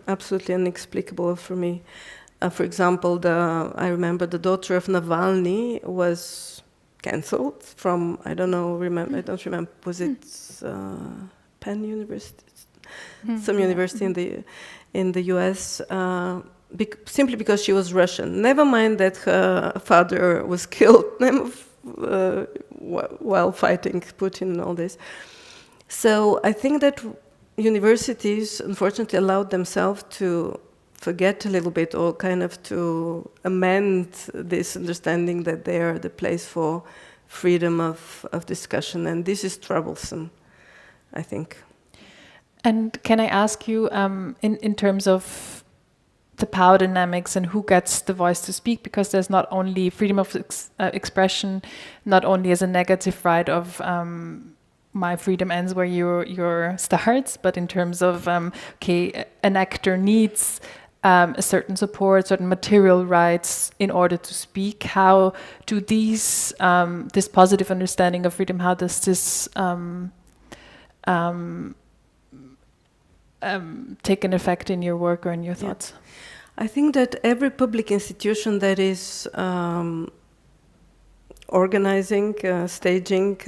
absolutely inexplicable for me. For example, I remember the daughter of Navalny was cancelled from, I don't remember, was it Penn University? Some university in the US, simply because she was Russian. Never mind that her father was killed while fighting Putin and all this. So I think that universities, unfortunately, allowed themselves to forget a little bit, or kind of to amend this understanding that they are the place for freedom of discussion, and this is troublesome, I think. And can I ask you, in terms of the power dynamics and who gets the voice to speak, because there's not only freedom of expression, not only as a negative right of my freedom ends where your starts, but in terms of, an actor needs a certain support, certain material rights in order to speak. How do this positive understanding of freedom, how does this take an effect in your work or in your thoughts? I think that every public institution that is organizing, staging,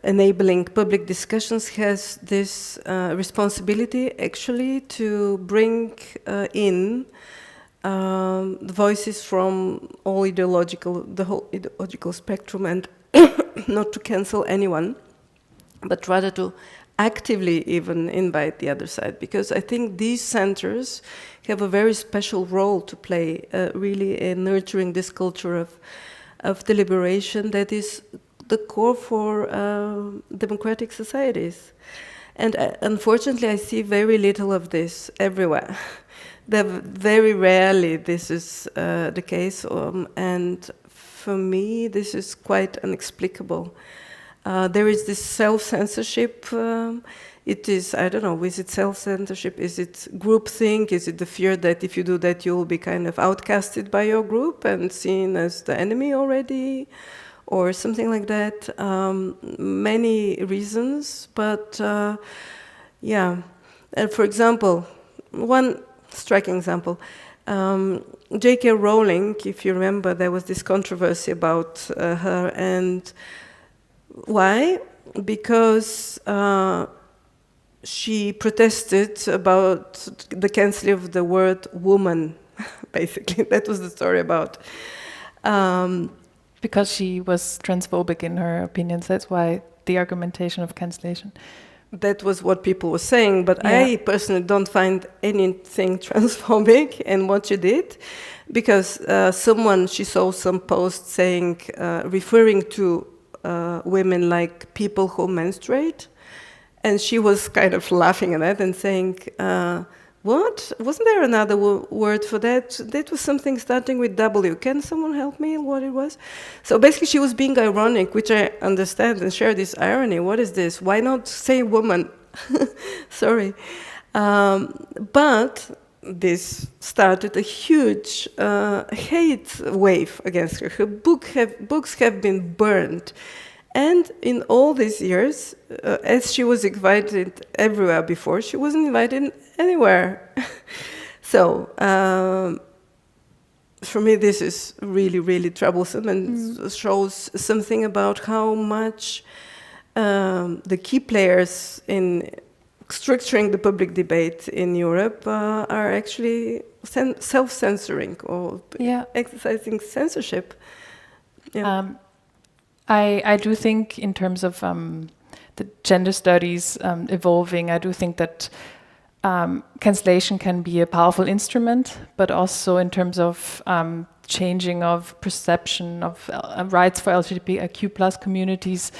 enabling public discussions has this responsibility actually to bring in the voices from the whole ideological spectrum, and not to cancel anyone, but rather to actively even invite the other side, because I think these centers have a very special role to play, really in nurturing this culture of deliberation that is the core for democratic societies. And unfortunately, I see very little of this everywhere. Very rarely this is the case, and for me, this is quite inexplicable. There is this self-censorship. It is, I don't know, is it self-censorship? Is it groupthink? Is it the fear that if you do that, you'll be kind of outcasted by your group and seen as the enemy already? Or something like that. Many reasons, but for example, one striking example, J.K. Rowling, if you remember, there was this controversy about her, and why? Because she protested about the cancelling of the word woman, basically. That was the story about. Because she was transphobic in her opinions, that's why the argumentation of cancellation. That was what people were saying, but I personally don't find anything transphobic in what she did, because she saw some post saying, referring to women like people who menstruate, and she was kind of laughing at that and saying, what? Wasn't there another word for that? That was something starting with W. Can someone help me what it was? So basically she was being ironic, which I understand and share this irony. What is this? Why not say woman? Sorry. But this started a huge hate wave against her. Her books have been burned. And in all these years, as she was invited everywhere before, she wasn't invited anywhere. So, for me, this is really, really troublesome, and shows something about how much the key players in structuring the public debate in Europe are actually self-censoring or exercising censorship. Yeah. I do think in terms of the gender studies evolving, I do think that cancellation can be a powerful instrument, but also in terms of changing of perception of rights for LGBTIQ+ communities.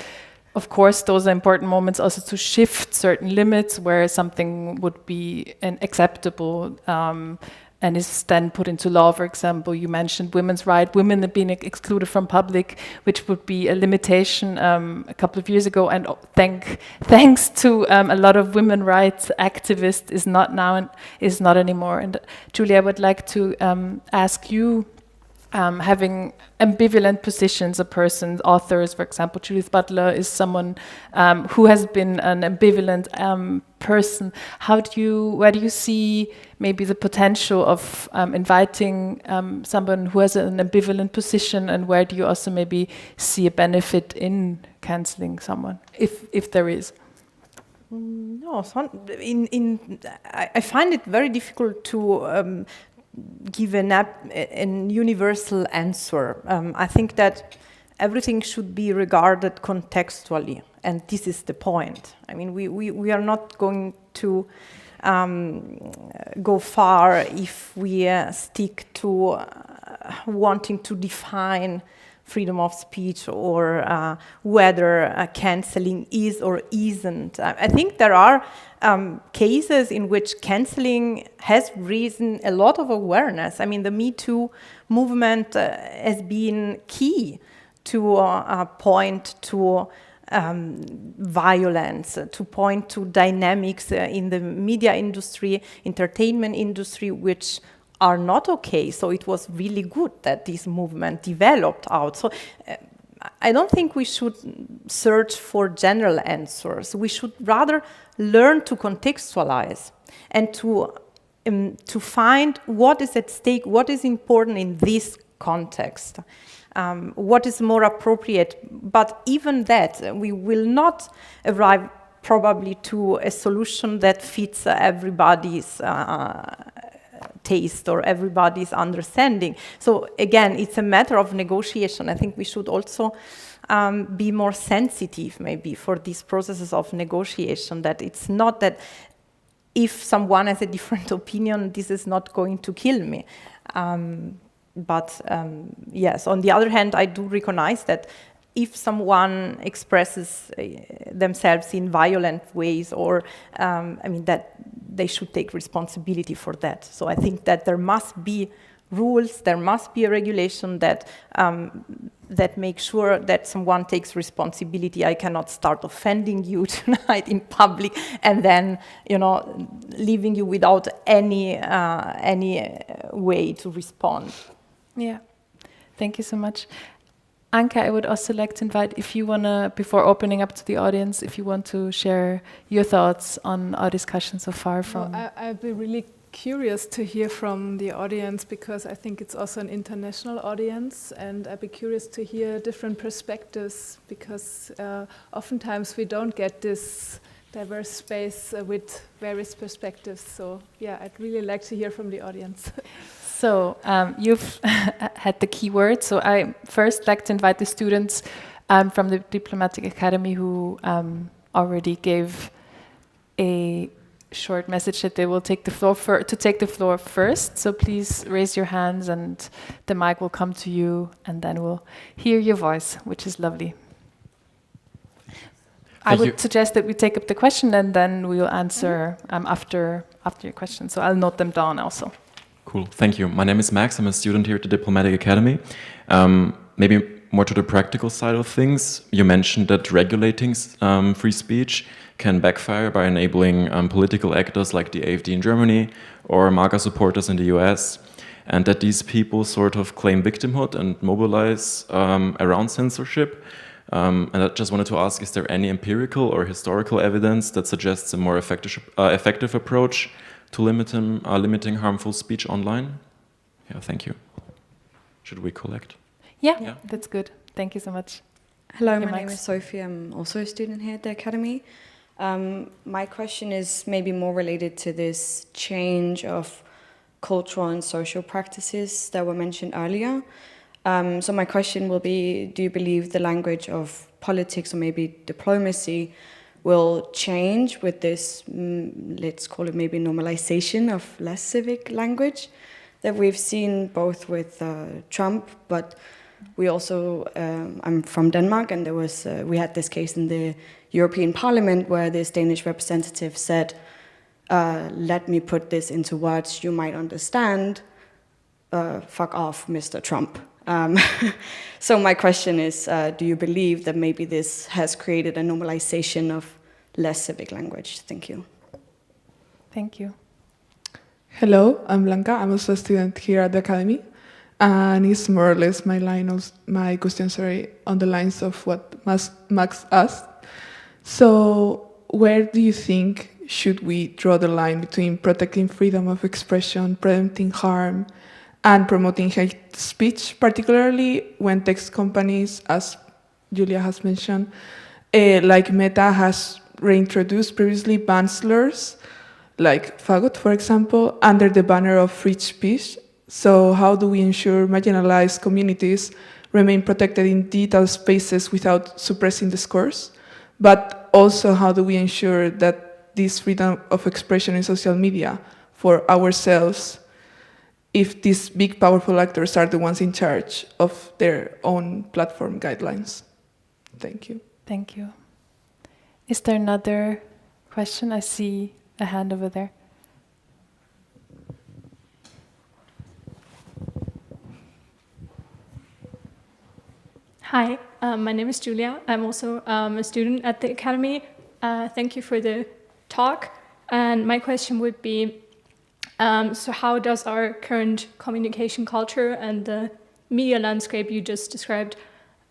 Of course, those are important moments also to shift certain limits where something would be acceptable and is then put into law. For example, you mentioned women's right, women being excluded from public, which would be a limitation a couple of years ago. And thanks to a lot of women rights activists, is not anymore. And Julie, I would like to ask you. Having ambivalent positions of persons, authors, for example, Judith Butler is someone who has been an ambivalent person. Where do you see maybe the potential of inviting someone who has an ambivalent position, and where do you also maybe see a benefit in cancelling someone, if there is? No, I find it very difficult to give an universal answer. I think that everything should be regarded contextually, and this is the point. I mean, we are not going to go far if we stick to wanting to define freedom of speech or whether cancelling is or isn't. I think there are cases in which cancelling has risen a lot of awareness. I mean, the Me Too movement has been key to point to violence, to point to dynamics in the media industry, entertainment industry, which are not okay. So it was really good that this movement developed out. So I don't think we should search for general answers. We should rather learn to contextualize and to find what is at stake, what is important in this context, what is more appropriate. But even that, we will not arrive probably to a solution that fits everybody's taste or everybody's understanding. So again, it's a matter of negotiation. I think we should also be more sensitive maybe for these processes of negotiation, that it's not that if someone has a different opinion, this is not going to kill me. But yes, on the other hand, I do recognize that if someone expresses themselves in violent ways, or I mean, that they should take responsibility for that. So I think that there must be rules, there must be a regulation that that makes sure that someone takes responsibility. I cannot start offending you tonight in public and then, you know, leaving you without any way to respond. Yeah, thank you so much. Anke, I would also like to invite, if you want to, before opening up to the audience, if you want to share your thoughts on our discussion so far from... Well, I'd be really curious to hear from the audience, because I think it's also an international audience, and I'd be curious to hear different perspectives, because oftentimes we don't get this diverse space with various perspectives. So yeah, I'd really like to hear from the audience. So you've had the key word. So I first like to invite the students from the Diplomatic Academy who already gave a short message that they will take the floor first. So please raise your hands and the mic will come to you, and then we'll hear your voice, which is lovely. I would suggest that we take up the question and then we'll answer after your question. So I'll note them down also. Cool, thank you. My name is Max. I'm a student here at the Diplomatic Academy. Maybe more to the practical side of things, you mentioned that regulating free speech can backfire by enabling political actors like the AfD in Germany or MAGA supporters in the US, and that these people sort of claim victimhood and mobilize around censorship. And I just wanted to ask, is there any empirical or historical evidence that suggests a more effective approach to limiting harmful speech online? Yeah, thank you. Should we collect? Yeah, that's good. Thank you so much. Hello, my name is Sophie. I'm also a student here at the Academy. My question is maybe more related to this change of cultural and social practices that were mentioned earlier. So my question will be, do you believe the language of politics or maybe diplomacy will change with this, let's call it maybe normalization of less civic language that we've seen both with Trump, but we also, I'm from Denmark, and there was we had this case in the European Parliament where this Danish representative said, let me put this into words you might understand, fuck off, Mr. Trump. So my question is, do you believe that maybe this has created a normalization of less civic language? Thank you. Thank you. Hello, I'm Blanca. I'm also a student here at the Academy. And it's more or less my question, on the lines of what Max asked. So where do you think should we draw the line between protecting freedom of expression, preventing harm, and promoting hate speech, particularly when tech companies, as Julia has mentioned, like Meta has reintroduced previously banned slurs, like faggot, for example, under the banner of free speech? So how do we ensure marginalized communities remain protected in digital spaces without suppressing discourse? But also, how do we ensure that this freedom of expression in social media for ourselves, if these big, powerful actors are the ones in charge of their own platform guidelines? Thank you. Thank you. Is there another question? I see a hand over there. Hi, my name is Julia. I'm also a student at the Academy. Thank you for the talk. And my question would be, so how does our current communication culture and the media landscape you just described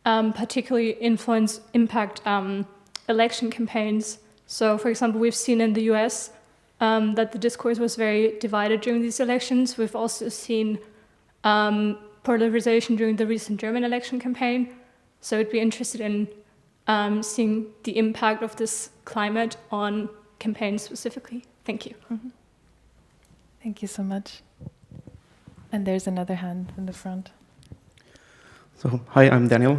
particularly impact election campaigns? So, for example, we've seen in the US that the discourse was very divided during these elections. We've also seen polarization during the recent German election campaign. So I'd be interested in seeing the impact of this climate on campaigns specifically. Thank you. Mm-hmm. Thank you so much. And there's another hand in the front. So, hi, I'm Daniel.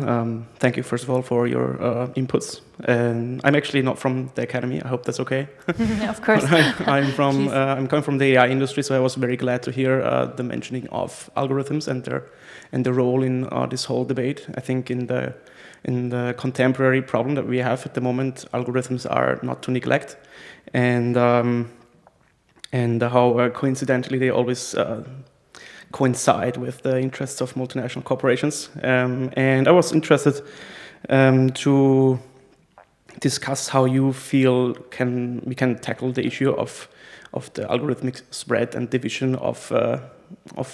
Thank you, first of all, for your inputs. I'm actually not from the Academy. I hope that's okay. Of course. I'm coming from the AI industry, so I was very glad to hear the mentioning of algorithms and their role in this whole debate. I think in the contemporary problem that we have at the moment, algorithms are not to neglect, and how coincidentally they always coincide with the interests of multinational corporations. And I was interested to discuss how you feel we can tackle the issue of the algorithmic spread and division of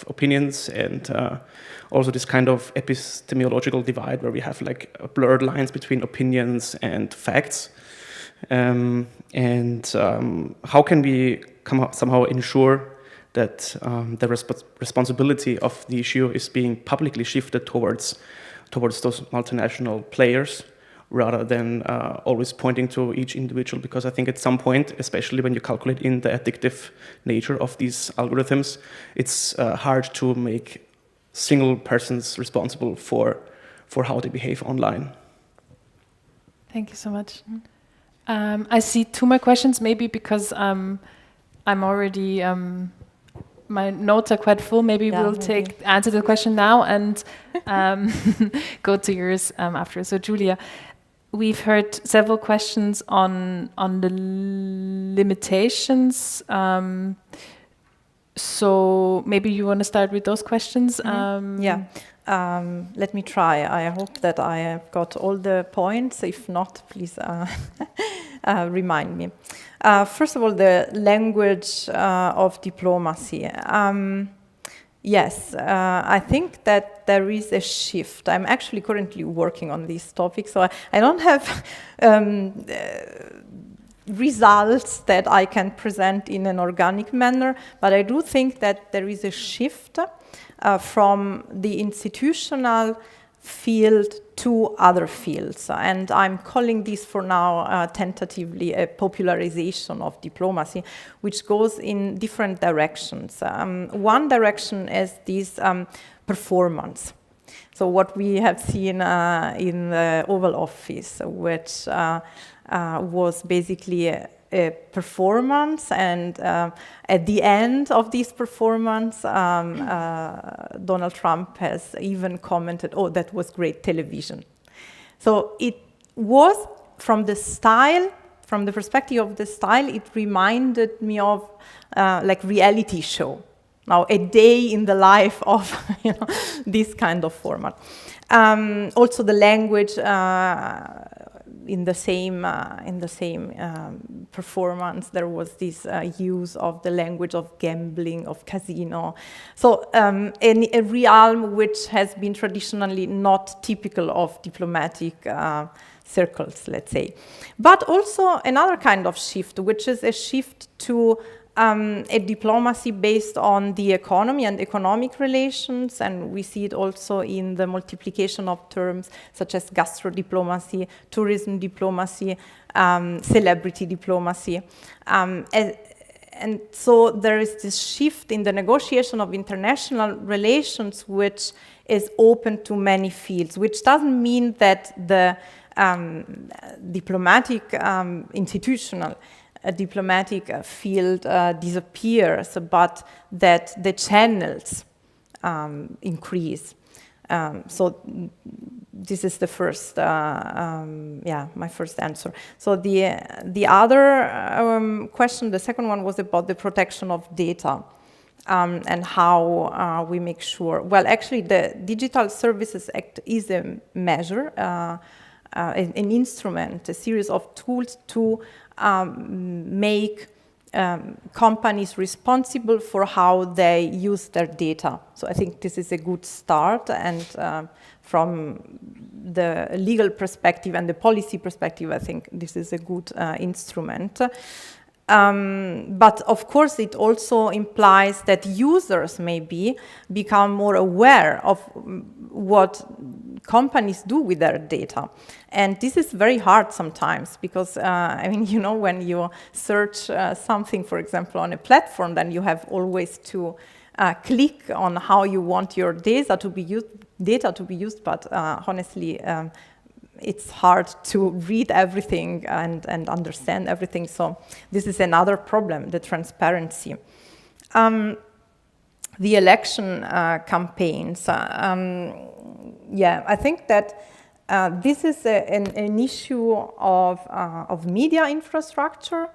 opinions, and also this kind of epistemological divide where we have like blurred lines between opinions and facts. And how can we somehow ensure that the responsibility of the issue is being publicly shifted towards those multinational players, rather than always pointing to each individual? Because I think at some point, especially when you calculate in the addictive nature of these algorithms, it's hard to make single persons responsible for how they behave online. Thank you so much. I see two more questions, maybe because I'm already... my notes are quite full. Maybe we'll answer the question now and go to yours after. So, Julia, we've heard several questions on the limitations. So maybe you want to start with those questions. Let me try. I hope that I have got all the points. If not, please remind me. First of all, the language of diplomacy. Yes, I think that there is a shift. I'm actually currently working on this topic, so I don't have results that I can present in an organic manner, but I do think that there is a shift from the institutional field two other fields. And I'm calling this for now tentatively a popularization of diplomacy, which goes in different directions. One direction is this performance. So what we have seen in the Oval Office, which was basically a performance, and at the end of this performance, Donald Trump has even commented, "Oh, that was great television." So it was, from the style, from the perspective of the style, it reminded me of like reality show. Now, a day in the life of this kind of format. Also, the language in the same performance, there was this use of the language of gambling, of casino. So a realm which has been traditionally not typical of diplomatic circles, let's say. But also another kind of shift, which is a shift to a diplomacy based on the economy and economic relations, and we see it also in the multiplication of terms such as gastro-diplomacy, tourism diplomacy, celebrity diplomacy. And so there is this shift in the negotiation of international relations which is open to many fields, which doesn't mean that the diplomatic institutional diplomatic field disappears, but that the channels increase. So this is the first, my first answer. So the other question, the second one, was about the protection of data and how we make sure. Well, actually, the Digital Services Act is a measure, an instrument, a series of tools to make companies responsible for how they use their data. So I think this is a good start, and from the legal perspective and the policy perspective, I think this is a good instrument. But of course, it also implies that users maybe become more aware of what companies do with their data. And this is very hard sometimes because, when you search something, for example, on a platform, then you have always to click on how you want your data to be used, but honestly, it's hard to read everything and understand everything. So this is another problem, the transparency. The election campaigns. I think that this is an issue of media infrastructure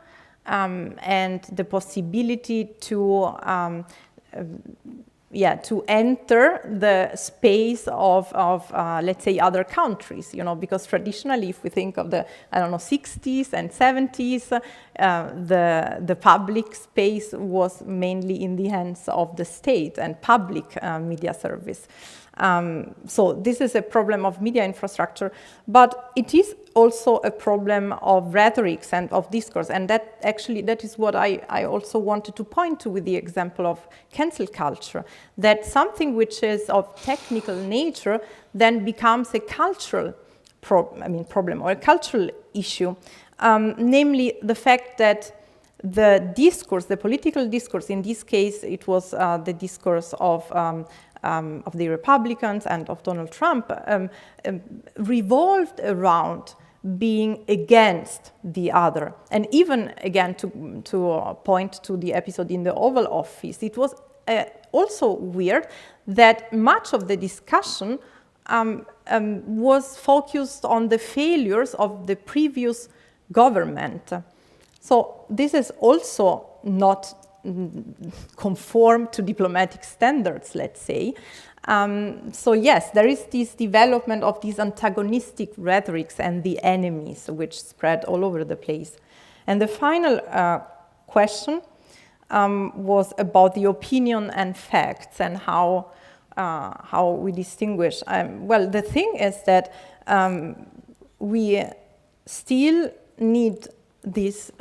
and the possibility to enter the space of let's say, other countries, because traditionally, if we think of the, 60s and 70s, the public space was mainly in the hands of the state and public media service. So this is a problem of media infrastructure, but it is also a problem of rhetorics and of discourse, and that is what I also wanted to point to with the example of cancel culture, that something which is of technical nature then becomes a cultural problem or a cultural issue, namely the fact that the discourse, the political discourse, in this case it was the discourse of the Republicans and of Donald Trump, revolved around being against the other. And even, again, to point to the episode in the Oval Office, it was also weird that much of the discussion was focused on the failures of the previous government. So this is also not conform to diplomatic standards, let's say. So yes, there is this development of these antagonistic rhetorics and the enemies which spread all over the place. And the final question was about the opinion and facts and how we distinguish. Well, the thing is that we still need these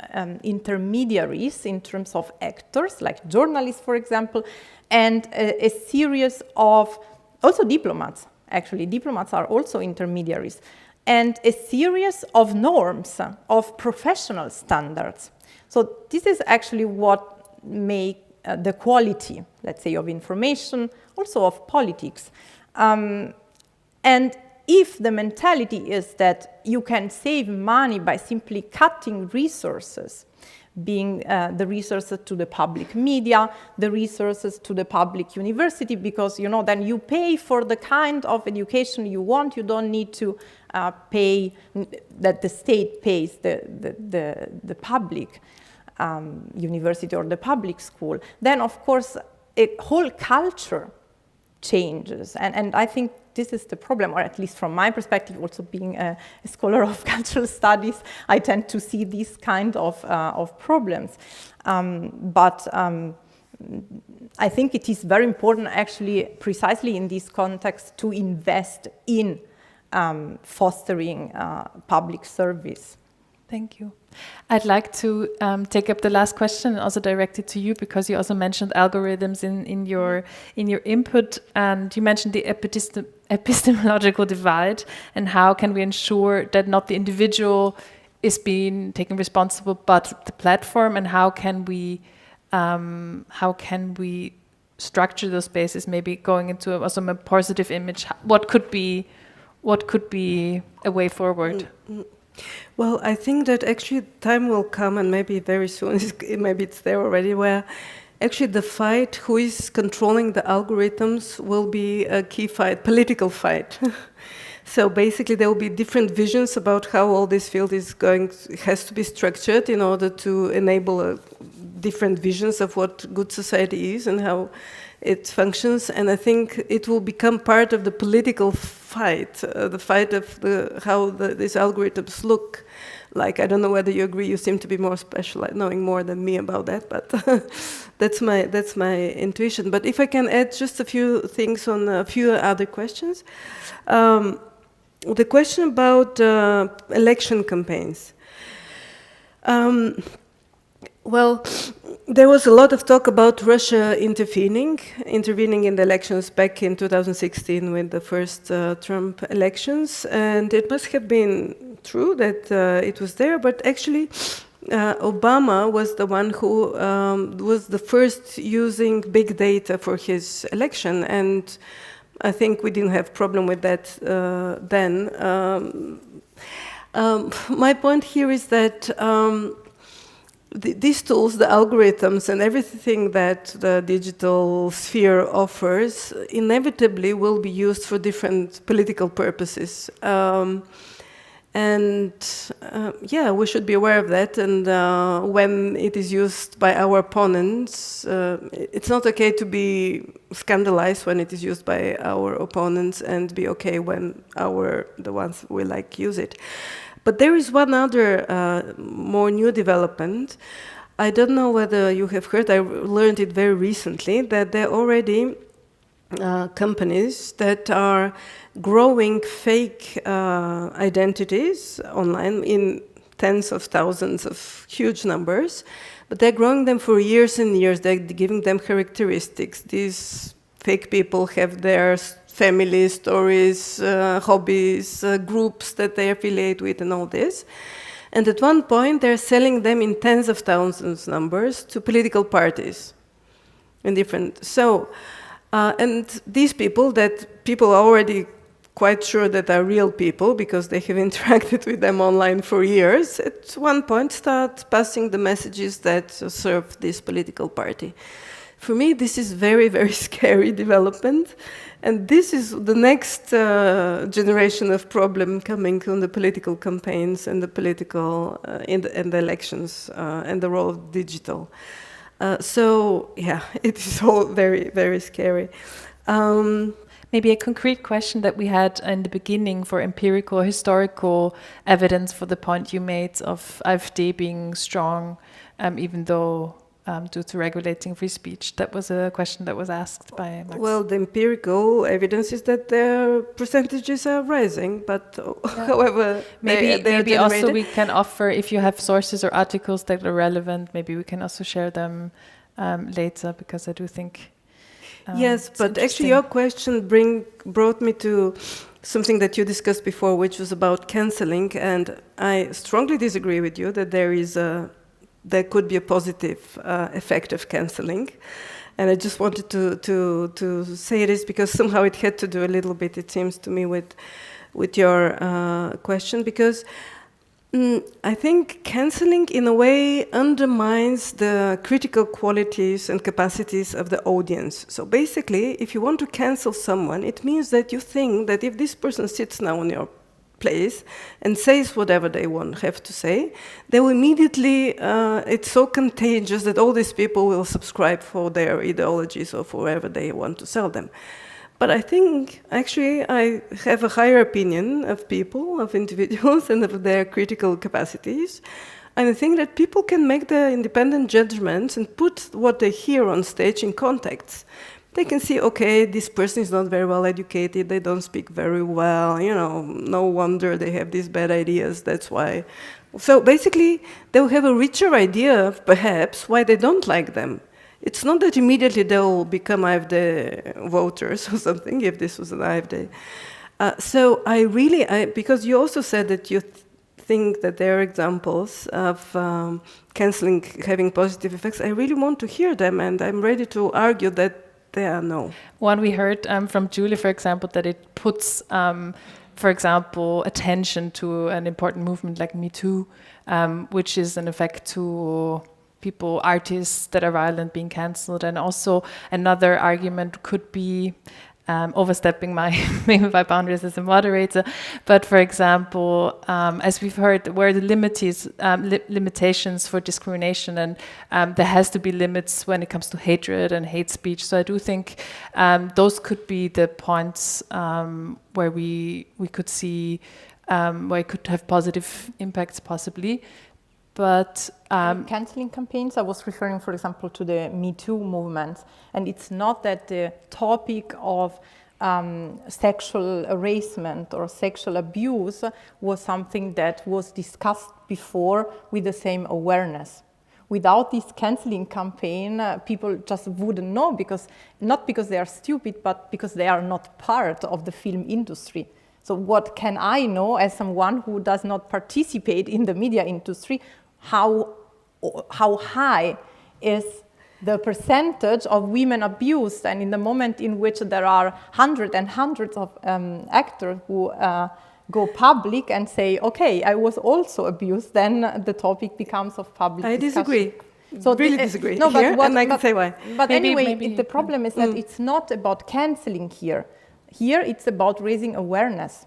intermediaries in terms of actors, like journalists, for example, and a series of also diplomats actually diplomats are also intermediaries, and a series of norms, of professional standards. So this is actually what makes the quality, let's say, of information, also of politics. And if the mentality is that you can save money by simply cutting resources, being the resources to the public media, the resources to the public university, because then you pay for the kind of education you want. You don't need to pay that the state pays the public university or the public school. Then, of course, a whole culture changes, and I think this is the problem, or at least from my perspective, also being a scholar of cultural studies, I tend to see these kind of problems. But I think it is very important, actually, precisely in this context, to invest in fostering public service. Thank you. I'd like to take up the last question, also directed to you, because you also mentioned algorithms in your input, and you mentioned the epistemological divide, and how can we ensure that not the individual is being taken responsible, but the platform, and how can we structure those spaces, maybe going into also a positive image. What could be a way forward? Well, I think that actually time will come, and maybe very soon, maybe it's there already, where actually the fight who is controlling the algorithms will be a key fight, political fight. So basically there will be different visions about how all this field has to be structured in order to enable different visions of what good society is and how it functions. And I think it will become part of the political fight, the fight of how these algorithms look like. I don't know whether you agree. You seem to be more specialized, knowing more than me about that, but that's my intuition. But if I can add just a few things on a few other questions. The question about election campaigns. Well, there was a lot of talk about Russia intervening in the elections back in 2016 with the first Trump elections, and it must have been true that it was there, but actually Obama was the one who was the first using big data for his election, and I think we didn't have problem with that then. My point here is that these tools, the algorithms and everything that the digital sphere offers inevitably will be used for different political purposes. Yeah, we should be aware of that, and when it is used by our opponents, it's not okay to be scandalized when it is used by our opponents, and be okay when the ones we like use it. But there is one other more new development. I don't know whether you have heard, I learned it very recently, that there are already companies that are growing fake identities online in tens of thousands of huge numbers, but they're growing them for years and years. They're giving them characteristics. These fake people have their family stories, hobbies, groups that they affiliate with, and all this. And at one point, they're selling them in tens of thousands numbers to political parties. And these people that people are already quite sure that are real people because they have interacted with them online for years, at one point start passing the messages that serve this political party. For me, this is very, very scary development. And this is the next generation of problem coming from the political campaigns and the political, in the elections and the role of digital. So, yeah, it is all very, very scary. Maybe a concrete question that we had in the beginning for empirical, historical evidence for the point you made of AfD being strong, even though due to regulating free speech. That was a question that was asked by Max. Well, the empirical evidence is that their percentages are rising, but however, maybe also we can offer, if you have sources or articles that are relevant, maybe we can also share them later, because I do think Yes, it's but actually interesting. your question brought me to something that you discussed before, which was about cancelling, and I strongly disagree with you that there could be a positive effect of cancelling. And I just wanted to say this because somehow it had to do a little bit, it seems to me, with your question, because I think cancelling in a way undermines the critical qualities and capacities of the audience. So basically, if you want to cancel someone, it means that you think that if this person sits now in your place and says whatever they have to say, they will immediately, it's so contagious that all these people will subscribe for their ideologies or for whatever they want to sell them. But I think, actually, I have a higher opinion of people, of individuals, and of their critical capacities. And I think that people can make the independent judgments and put what they hear on stage in context. They can see, okay, this person is not very well educated, they don't speak very well, no wonder they have these bad ideas, that's why. So basically, they'll have a richer idea of, perhaps, why they don't like them. It's not that immediately they'll become AfD voters or something, if this was an AfD. So because you also said that you think that there are examples of cancelling having positive effects, I really want to hear them, and I'm ready to argue that there are no. One we heard from Julie, for example, that it puts, for example, attention to an important movement like Me Too, which is an effect to people, artists that are violent being cancelled. And also another argument could be overstepping my boundaries as a moderator. But for example, as we've heard, where the limitations for discrimination, and there has to be limits when it comes to hatred and hate speech. So I do think those could be the points where we could see where it could have positive impacts possibly. But cancelling campaigns, I was referring, for example, to the Me Too movement. And it's not that the topic of sexual harassment or sexual abuse was something that was discussed before with the same awareness. Without this cancelling campaign, people just wouldn't know, not because they are stupid, but because they are not part of the film industry. So what can I know as someone who does not participate in the media industry? How high is the percentage of women abused? And in the moment in which there are hundreds and hundreds of actors who go public and say, okay, I was also abused, then the topic becomes of public discussion. Disagree. So really disagree. No, here, and I can say why. But anyway, the problem is that it's not about cancelling here. Here it's about raising awareness.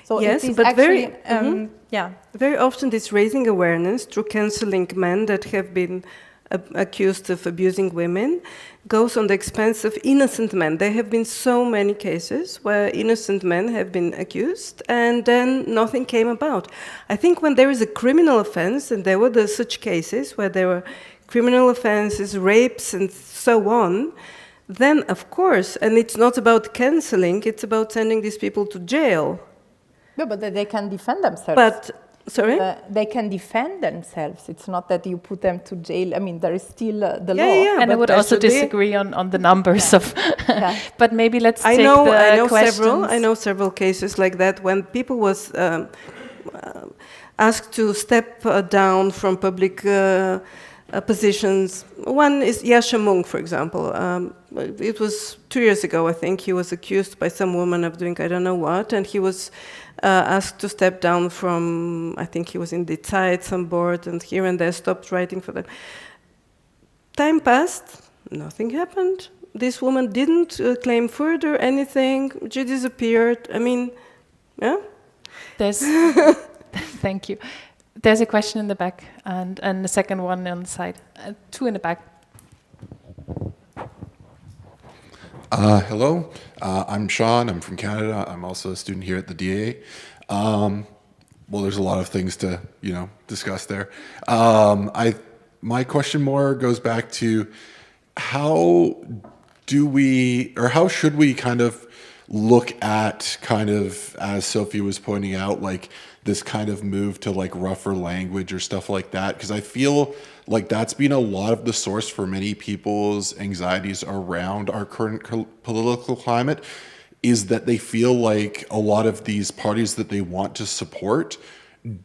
So yes, it is but actually, very often this raising awareness through cancelling men that have been accused of abusing women goes on the expense of innocent men. There have been so many cases where innocent men have been accused and then nothing came about. I think when there is a criminal offense, and there were such cases where there were criminal offenses, rapes and so on, then of course, and it's not about cancelling, it's about sending these people to jail. No, but they can defend themselves. But, sorry? They can defend themselves. It's not that you put them to jail. I mean, there is still the law. Yeah, and I would also disagree on the numbers of... But maybe let's take the questions. I know several cases like that when people was asked to step down from public positions. One is Yasha Mung, for example. It was 2 years ago, I think. He was accused by some woman of doing I don't know what, and he was asked to step down from, I think he was in the Zeit, some board, and here and there stopped writing for them. Time passed, nothing happened. This woman didn't claim further anything. She disappeared. I mean, yeah? There's... Thank you. There's a question in the back, and the second one on the side. Two in the back. Hello, I'm Sean. I'm from Canada. I'm also a student here at the DA. Well, there's a lot of things to discuss there. My question more goes back to how should we kind of look at as Sophie was pointing out, like this kind of move to like rougher language or stuff like that, because I feel like that's been a lot of the source for many people's anxieties around our current political climate, is that they feel like a lot of these parties that they want to support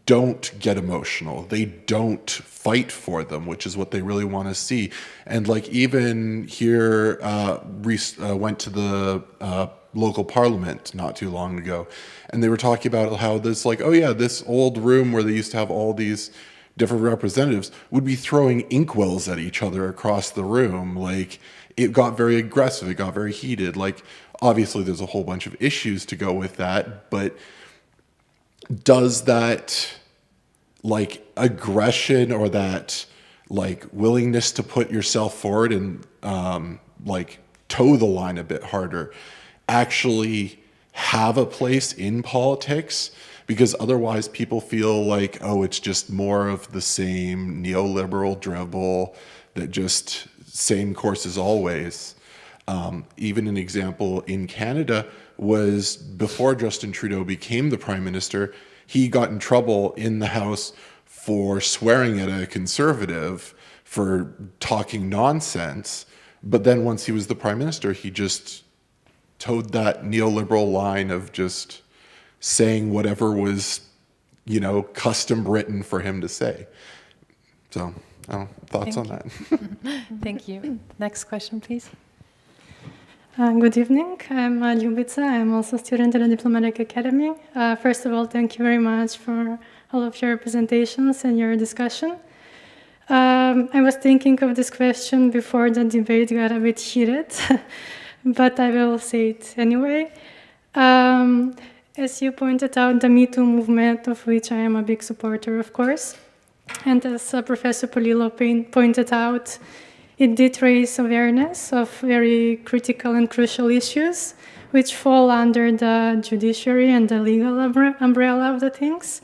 don't get emotional. They don't fight for them, which is what they really want to see. And like even here, went to the local parliament not too long ago, and they were talking about how this, like, oh yeah, this old room where they used to have all these different representatives would be throwing inkwells at each other across the room. Like, it got very aggressive, it got very heated. Like, obviously there's a whole bunch of issues to go with that, but does that like aggression or that like willingness to put yourself forward and like toe the line a bit harder actually have a place in politics? Because otherwise people feel like, oh, it's just more of the same neoliberal dribble, that just same course as always. Even an example in Canada was before Justin Trudeau became the Prime Minister, he got in trouble in the House for swearing at a Conservative for talking nonsense. But then once he was the Prime Minister, he just towed that neoliberal line of just saying whatever was, you know, custom written for him to say. So, thoughts on that? Thank you. Next question, please. Good evening. I'm Ljubica. I'm also a student at the Diplomatic Academy. First of all, thank you very much for all of your presentations and your discussion. I was thinking of this question before the debate got a bit heated, but I will say it anyway. As you pointed out, the Me Too movement, of which I am a big supporter, of course, and as Professor Polillo pointed out, it did raise awareness of very critical and crucial issues, which fall under the judiciary and the legal umbrella of the things.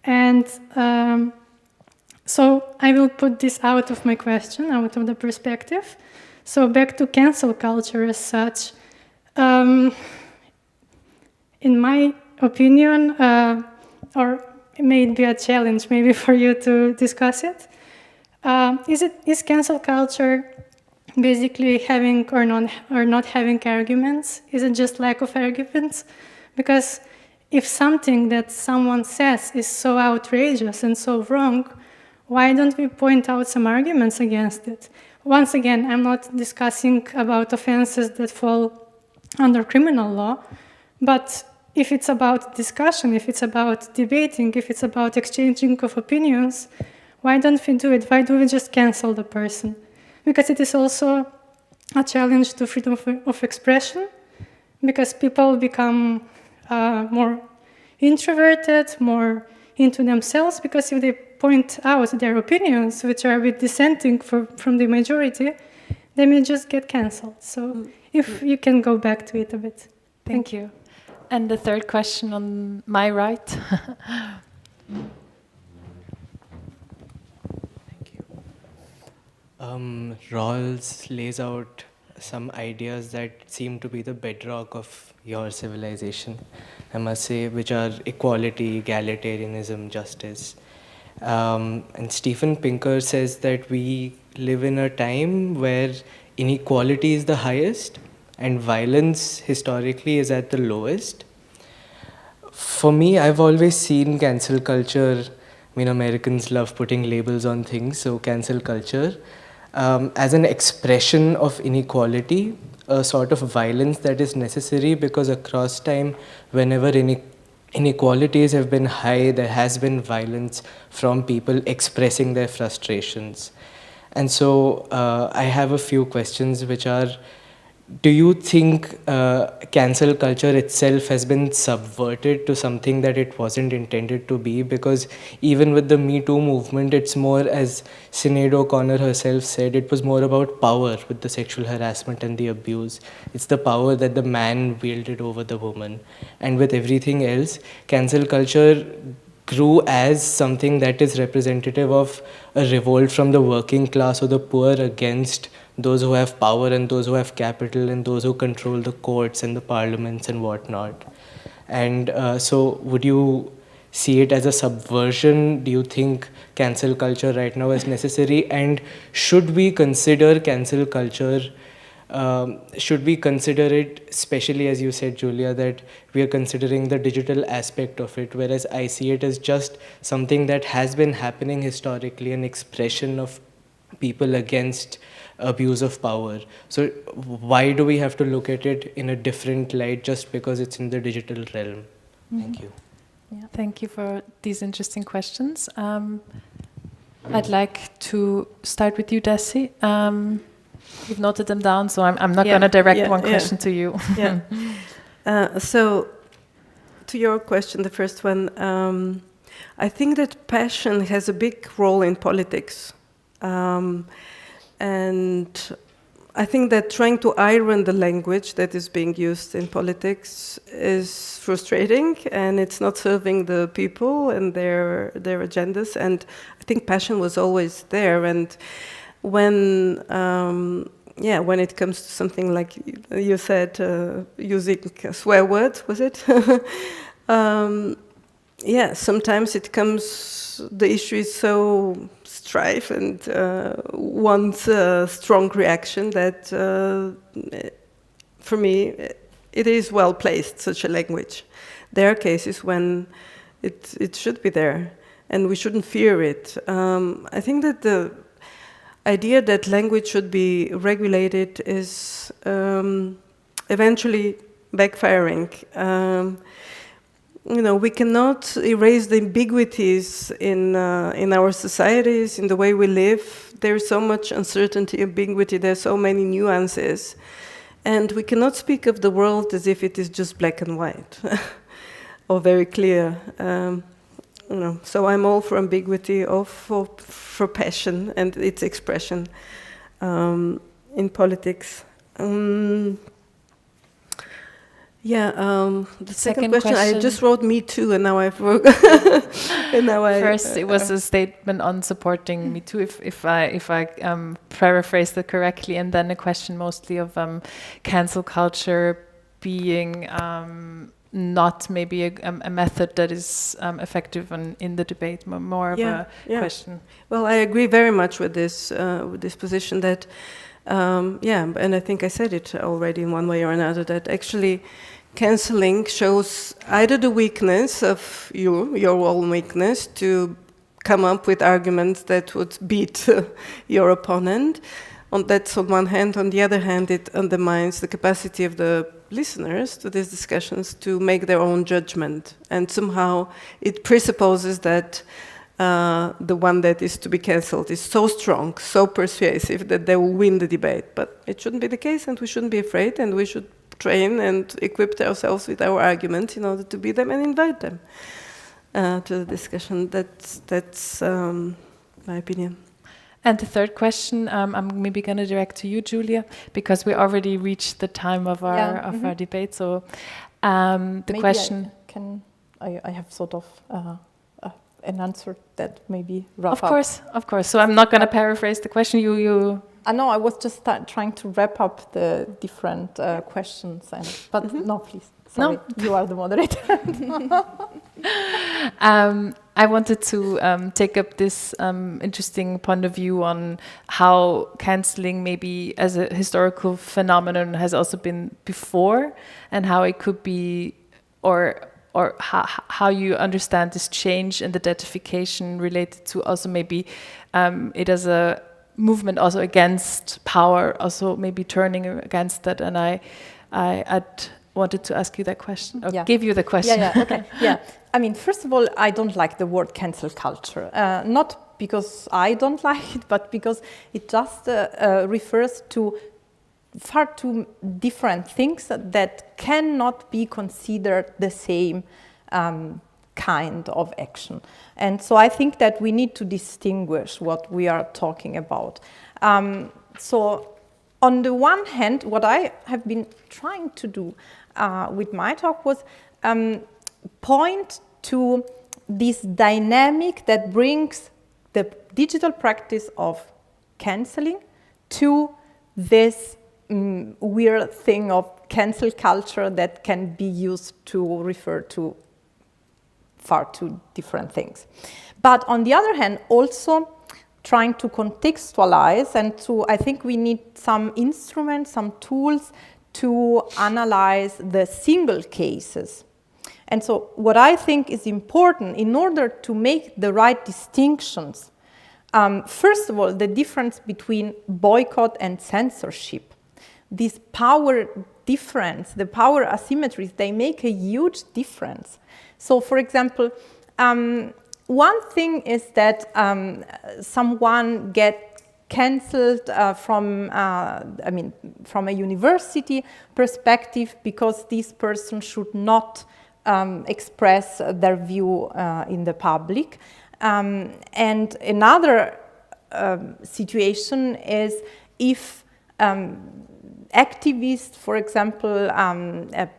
And so I will put this out of my question, out of the perspective. So back to cancel culture as such. In my opinion, or it may be a challenge maybe for you to discuss it, is cancel culture basically having or not having arguments? Is it just lack of arguments? Because if something that someone says is so outrageous and so wrong, why don't we point out some arguments against it? Once again, I'm not discussing about offenses that fall under criminal law, but if it's about discussion, if it's about debating, if it's about exchanging of opinions, why don't we do it? Why do we just cancel the person? Because it is also a challenge to freedom of expression, because people become more introverted, more into themselves, because if they point out their opinions, which are a bit dissenting from the majority, they may just get cancelled. So if you can go back to it a bit. Thank you. And the third question on my right. Rawls lays out some ideas that seem to be the bedrock of your civilization, I must say, which are equality, egalitarianism, justice. And Steven Pinker says that we live in a time where inequality is the highest and violence historically is at the lowest. For me, I've always seen cancel culture, I mean, Americans love putting labels on things, so cancel culture, as an expression of inequality, a sort of violence that is necessary because across time, whenever inequalities have been high, there has been violence from people expressing their frustrations. And so I have a few questions which are, do you think cancel culture itself has been subverted to something that it wasn't intended to be? Because even with the Me Too movement, it's more, as Sinead O'Connor herself said, it was more about power with the sexual harassment and the abuse. It's the power that the man wielded over the woman. And with everything else, cancel culture grew as something that is representative of a revolt from the working class or the poor against those who have power and those who have capital and those who control the courts and the parliaments and whatnot. And so would you see it as a subversion? Do you think cancel culture right now is necessary? And should we consider cancel culture, should we consider it, especially as you said, Julia, that we are considering the digital aspect of it, whereas I see it as just something that has been happening historically, an expression of people against abuse of power. So why do we have to look at it in a different light just because it's in the digital realm? Thank you. Yeah. Thank you for these interesting questions. I'd like to start with you, Dessy. You've noted them down, so I'm not going to direct one question to you. So, to your question, the first one, I think that passion has a big role in politics. And I think that trying to iron the language that is being used in politics is frustrating, and it's not serving the people and their agendas. And I think passion was always there. And when it comes to something like you said, using a swear word, was it? Sometimes it comes. The issue is so strife and wants a strong reaction that, for me, it is well placed, such a language. There are cases when it should be there, and we shouldn't fear it. I think that the idea that language should be regulated is eventually backfiring. We cannot erase the ambiguities in our societies, in the way we live. There's so much uncertainty, ambiguity, there's so many nuances. And we cannot speak of the world as if it is just black and white, or very clear. So I'm all for ambiguity, or for passion and its expression in politics. The second question, I just wrote Me Too, and now I've wrote. First, it was a statement on supporting Me Too, if I paraphrased it correctly, and then a question mostly of cancel culture being not maybe a method that is effective in the debate, more of a question. Well, I agree very much with this position that. And I think I said it already in one way or another, that actually cancelling shows either the weakness of your own weakness to come up with arguments that would beat your opponent. That's on one hand. On the other hand, it undermines the capacity of the listeners to these discussions to make their own judgment. And somehow it presupposes that the one that is to be cancelled is so strong, so persuasive that they will win the debate. But it shouldn't be the case, and we shouldn't be afraid, and we should train and equip ourselves with our argument in order to beat them and invite them to the discussion. That's my opinion. And the third question, I'm maybe going to direct to you, Julia, because we already reached the time of our debate. So the maybe question... I have sort of... an answer that maybe wrap up. Of course. So I'm not going to paraphrase the question. You. No, I was just trying to wrap up the different questions. But no, please. Sorry, you are the moderator. I wanted to take up this interesting point of view on how cancelling maybe as a historical phenomenon has also been before, and how it could be, or how you understand this change and identification related to also maybe it as a movement also against power, also maybe turning against that. And I'd wanted to ask you that question, or give you the question. Okay. I mean, first of all, I don't like the word cancel culture. Not because I don't like it, but because it just refers to far too different things that cannot be considered the same kind of action. And so I think that we need to distinguish what we are talking about. So on the one hand, what I have been trying to do with my talk was point to this dynamic that brings the digital practice of cancelling to this weird thing of cancel culture that can be used to refer to far two different things. But on the other hand, also trying to contextualize and I think we need some instruments, some tools to analyze the single cases. And so what I think is important in order to make the right distinctions, first of all, the difference between boycott and censorship. This power difference, the power asymmetries, they make a huge difference. So for example, one thing is that someone gets cancelled from a university perspective because this person should not express their view in the public. And another situation is if activists, for example,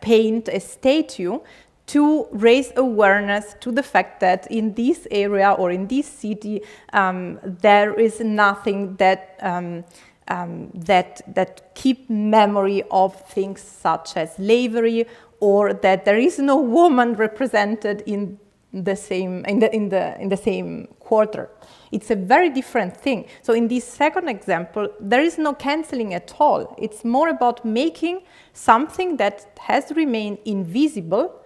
paint a statue to raise awareness to the fact that in this area or in this city there is nothing that that keep memory of things such as slavery, or that there is no woman represented in the same quarter. It's a very different thing. So in this second example, there is no cancelling at all. It's more about making something that has remained invisible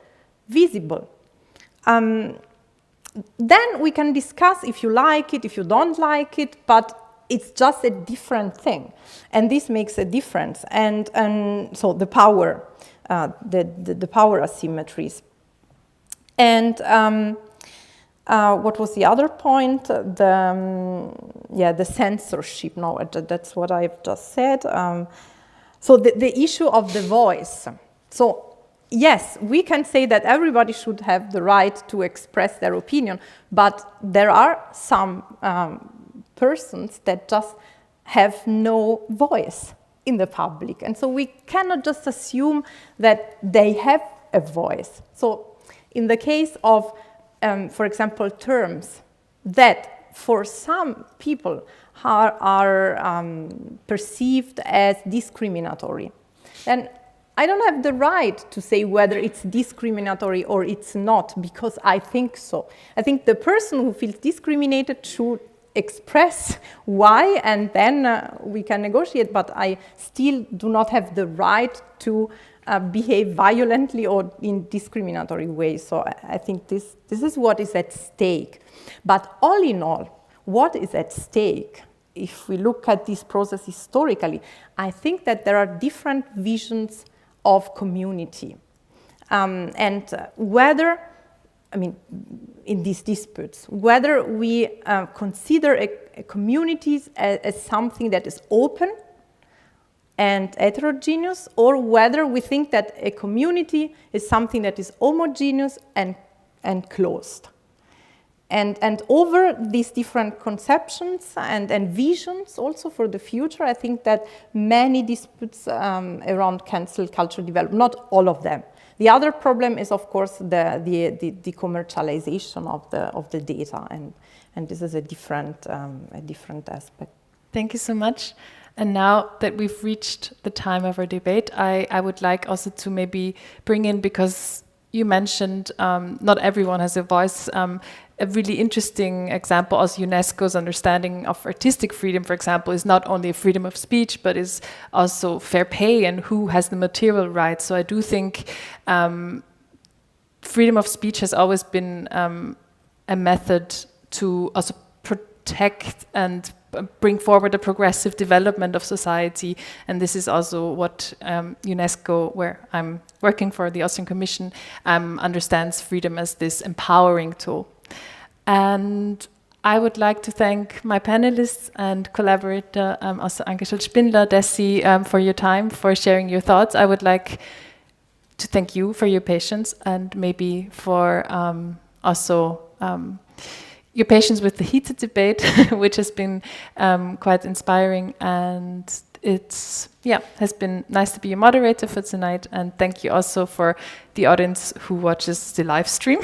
visible. Then we can discuss if you like it, if you don't like it, but it's just a different thing, and this makes a difference. And so the power, the power asymmetries. And what was the other point? The censorship. No, that's what I've just said. So the issue of the voice. So yes, we can say that everybody should have the right to express their opinion, but there are some persons that just have no voice in the public. And so we cannot just assume that they have a voice. So in the case of, for example, terms that for some people are perceived as discriminatory, then I don't have the right to say whether it's discriminatory or it's not, because I think so. I think the person who feels discriminated should express why, and then we can negotiate, but I still do not have the right to behave violently or in discriminatory ways. So I think this is what is at stake. But all in all, what is at stake, if we look at this process historically, I think that there are different visions of community. And whether, I mean, in these disputes, whether we consider a communities as something that is open and heterogeneous, or whether we think that a community is something that is homogeneous and closed. And over these different conceptions and visions also for the future, I think that many disputes around cancel culture develop, not all of them. The other problem is, of course, the commercialization of the data, and this is a different aspect. Thank you so much. And now that we've reached the time of our debate, I would like also to maybe bring in, because you mentioned not everyone has a voice, a really interesting example of UNESCO's understanding of artistic freedom, for example, is not only freedom of speech, but is also fair pay and who has the material rights. So I do think freedom of speech has always been a method to also protect and bring forward a progressive development of society. And this is also what UNESCO, where I'm working for the Austrian Commission, understands freedom as this empowering tool. And I would like to thank my panelists and collaborator, also Anke Schulz-Spindler, Dessy, for your time, for sharing your thoughts. I would like to thank you for your patience, and maybe for also your patience with the heated debate, which has been quite inspiring. And it's, has been nice to be a moderator for tonight. And thank you also for the audience who watches the live stream,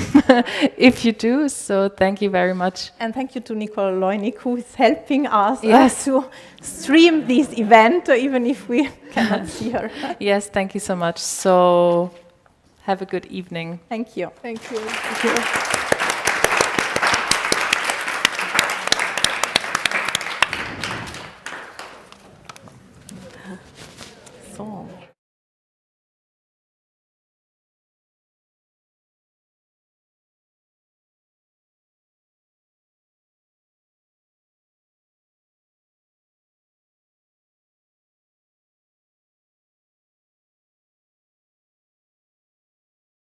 if you do. So thank you very much. And thank you to Nicole Leunig, who is helping us to stream this event, even if we cannot see her. Yes, thank you so much. So have a good evening. Thank you. Thank you. Thank you.